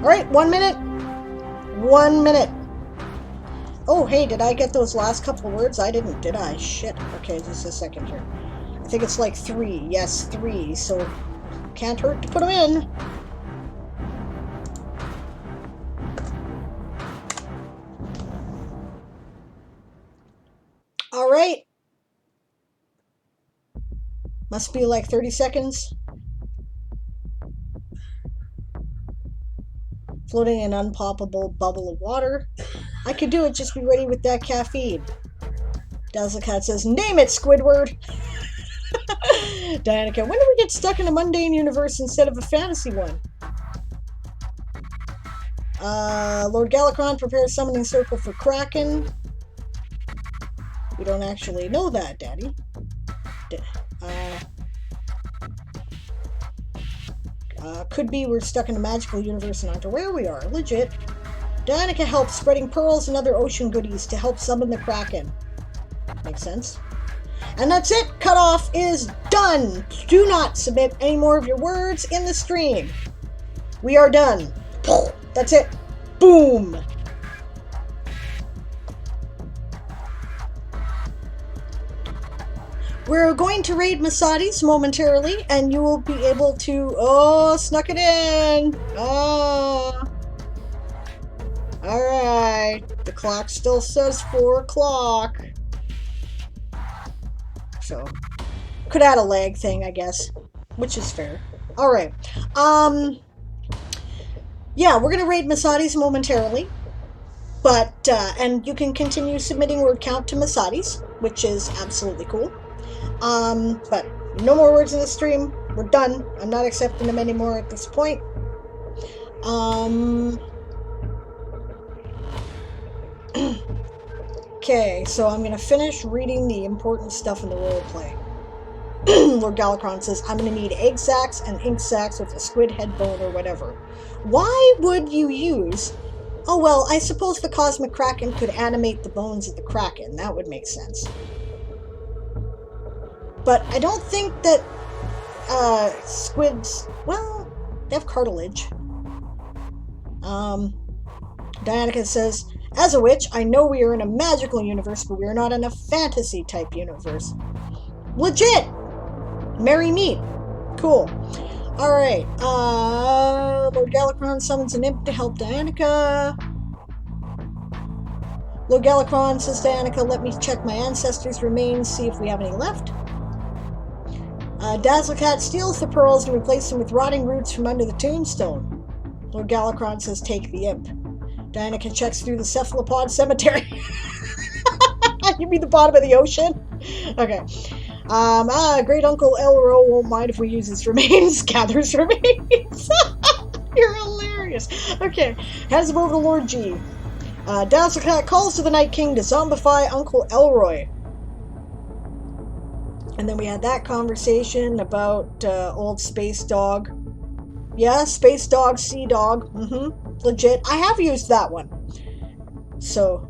Alright, 1 minute. 1 minute. Oh, hey, did I get those last couple of words? I didn't, did I? Shit. Okay, just a second here. I think it's like 3. Yes, 3. So, can't hurt to put them in. Alright. Must be like 30 seconds. Floating in an unpoppable bubble of water. I could do it, just be ready with that caffeine. Dazzlecat says, name it, Squidward! Dianica, when do we get stuck in a mundane universe instead of a fantasy one? Lord Galacrond prepares summoning circle for Kraken. We don't actually know that, Daddy. Could be we're stuck in a magical universe and aren't aware we are. Legit. Dianica helps spreading pearls and other ocean goodies to help summon the Kraken. Makes sense. And that's it. Cutoff is done. Do not submit any more of your words in the stream. We are done. That's it. Boom. We're going to raid Masadi's momentarily, and you will be able to... Oh, snuck it in! Oh! Alright. The clock still says 4 o'clock. So, could add a lag thing, I guess. Which is fair. Alright. Yeah, we're gonna raid Masadi's momentarily. But, and you can continue submitting word count to Masadi's, which is absolutely cool. But no more words in the stream. We're done. I'm not accepting them anymore at this point. Okay, so I'm gonna finish reading the important stuff in the roleplay. Lord Galakron says, I'm going to need egg sacs and ink sacs with a squid head bone or whatever. Why would you use... Oh, well, I suppose the Cosmic Kraken could animate the bones of the Kraken. That would make sense. But I don't think that squids... Well, they have cartilage. Dianica says, as a witch, I know we are in a magical universe, but we are not in a fantasy-type universe. Legit! Merry meet. Cool. Alright, Lord Galakron summons an imp to help Dianica. Lord Galakron says, Dianica, let me check my ancestors' remains, see if we have any left. Dazzlecat steals the pearls and replaces them with rotting roots from under the tombstone. Lord Galakron says, take the imp. Dianica checks through the cephalopod cemetery. You mean the bottom of the ocean? Okay. Great Uncle Elro won't mind if we use his remains. Gathers remains. You're hilarious. Okay. Hands him over to Lord G. Dazzlecat calls to the Night King to zombify Uncle Elroy. And then we had that conversation about old Space Dog. Yeah, Space Dog, Sea Dog. Legit. I have used that one. So,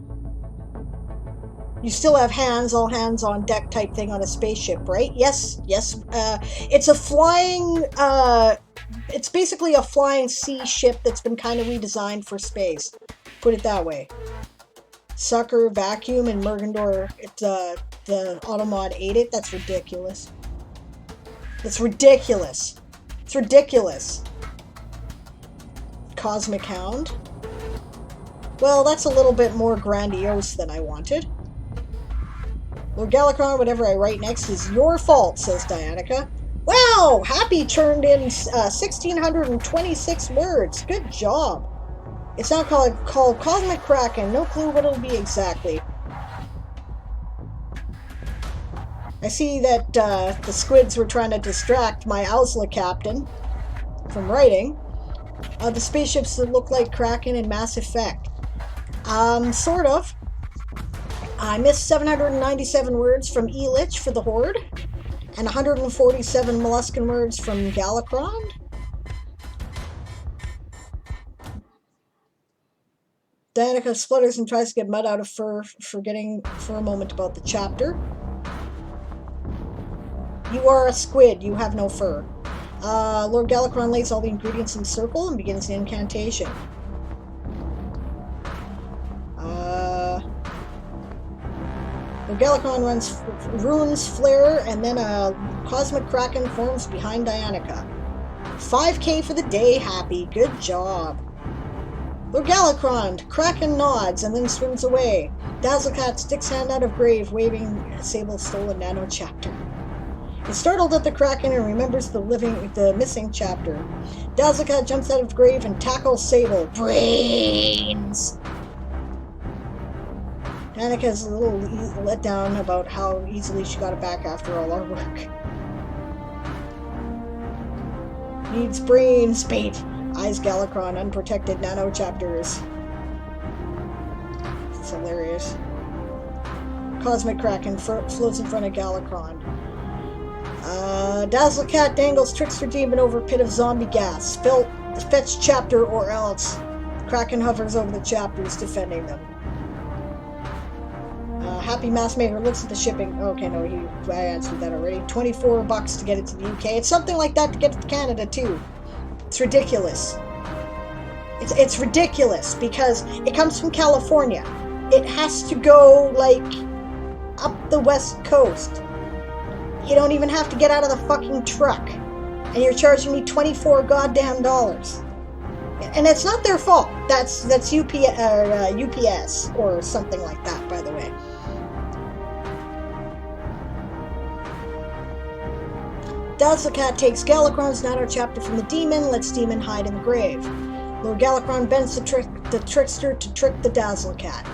you still have all hands on deck type thing on a spaceship, right? Yes. It's a flying, it's basically a flying sea ship that's been kind of redesigned for space. Put it that way. Sucker, Vacuum, and Mergendor, the Automod ate it. That's ridiculous. That's ridiculous. It's ridiculous. Cosmic Hound. Well, that's a little bit more grandiose than I wanted. Lord Galakron, whatever I write next is your fault, says Dianica. Wow! Happy turned in 1,626 words. Good job. It's now called Cosmic Kraken. No clue what it'll be exactly. I see that the squids were trying to distract my Ausla captain from writing. The spaceships that look like Kraken in Mass Effect. Sort of. I missed 797 words from Elich for the Horde, and 147 Molluscan words from Galakron. Dianica splutters and tries to get mud out of fur, forgetting for a moment about the chapter. You are a squid, you have no fur. Lord Galakron lays all the ingredients in a circle and begins the incantation. Lord Galakron runes flare, and then a Cosmic Kraken forms behind Dianica. 5k for the day, happy. Good job. Lord Galakron, Kraken nods and then swims away. Dazzlecat sticks hand out of grave, waving Sable's stolen nano chapter. He's startled at the Kraken and remembers the missing chapter. Dazzlecat jumps out of the grave and tackles Sable. Brains! Danica's a little let down about how easily she got it back after all our work. Needs brains, bait. Eyes Galakron, unprotected nano chapters. It's hilarious. Cosmic Kraken floats in front of Galakron. Dazzlecat dangles Trickster Demon over a pit of zombie gas. Fetch chapter or else. Kraken hovers over the chapters, defending them. Happy Massmaker looks at the shipping. Okay, no, I answered that already. $24 to get it to the UK. It's something like that to get it to Canada, too. It's ridiculous. It's ridiculous because it comes from California. It has to go, like, up the west coast. You don't even have to get out of the fucking truck. And you're charging me $24 goddamn dollars. And it's not their fault. That's UPS or something like that, by the way. Dazzlecat takes Galakron's nano chapter from the demon, lets demon hide in the grave. Lord Galakron bends the trickster to trick the Dazzlecat.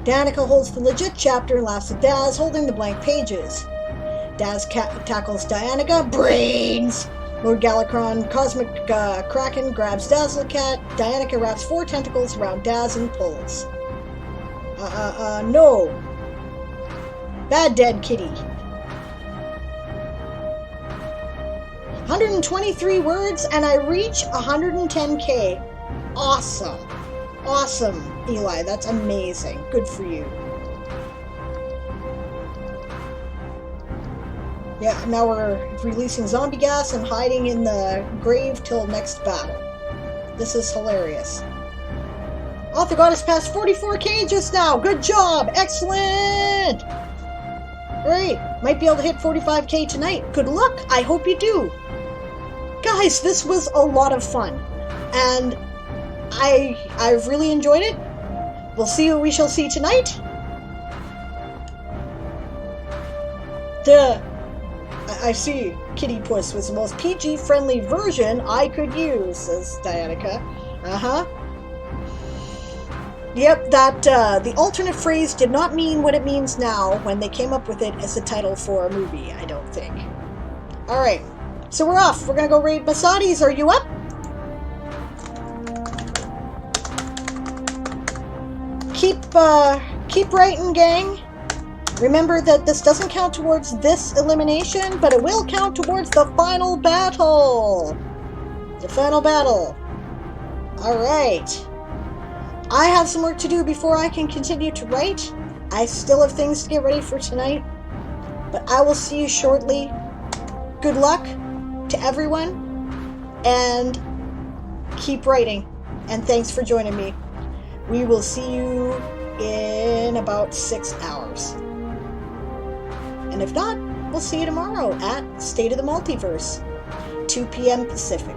Danica holds the legit chapter and laughs at Daz, holding the blank pages. Daz tackles Dianica. Brains! Lord Galakron, Cosmic Kraken, grabs Dazzlecat. Dianica wraps 4 tentacles around Daz and pulls. No. Bad dead kitty. 123 words, and I reach 110K. Awesome. Awesome, Eli. That's amazing. Good for you. Yeah, now we're releasing zombie gas and hiding in the grave till next battle. This is hilarious. Author Goddess passed 44K just now. Good job. Excellent. Great. Might be able to hit 45K tonight. Good luck. I hope you do. Guys, this was a lot of fun. And I've really enjoyed it. We'll see what we shall see tonight. I see. Kitty Puss was the most PG-friendly version I could use, says Dianica. Uh-huh. Yep, the alternate phrase did not mean what it means now when they came up with it as a title for a movie, I don't think. Alright, so we're off. We're gonna go raid Masadis. Are you up? Keep writing, gang. Remember that this doesn't count towards this elimination, but it will count towards the final battle. The final battle. Alright. I have some work to do before I can continue to write. I still have things to get ready for tonight. But I will see you shortly. Good luck to everyone. And keep writing. And thanks for joining me. We will see you in about 6 hours. And if not, we'll see you tomorrow at State of the Multiverse, 2 p.m. Pacific.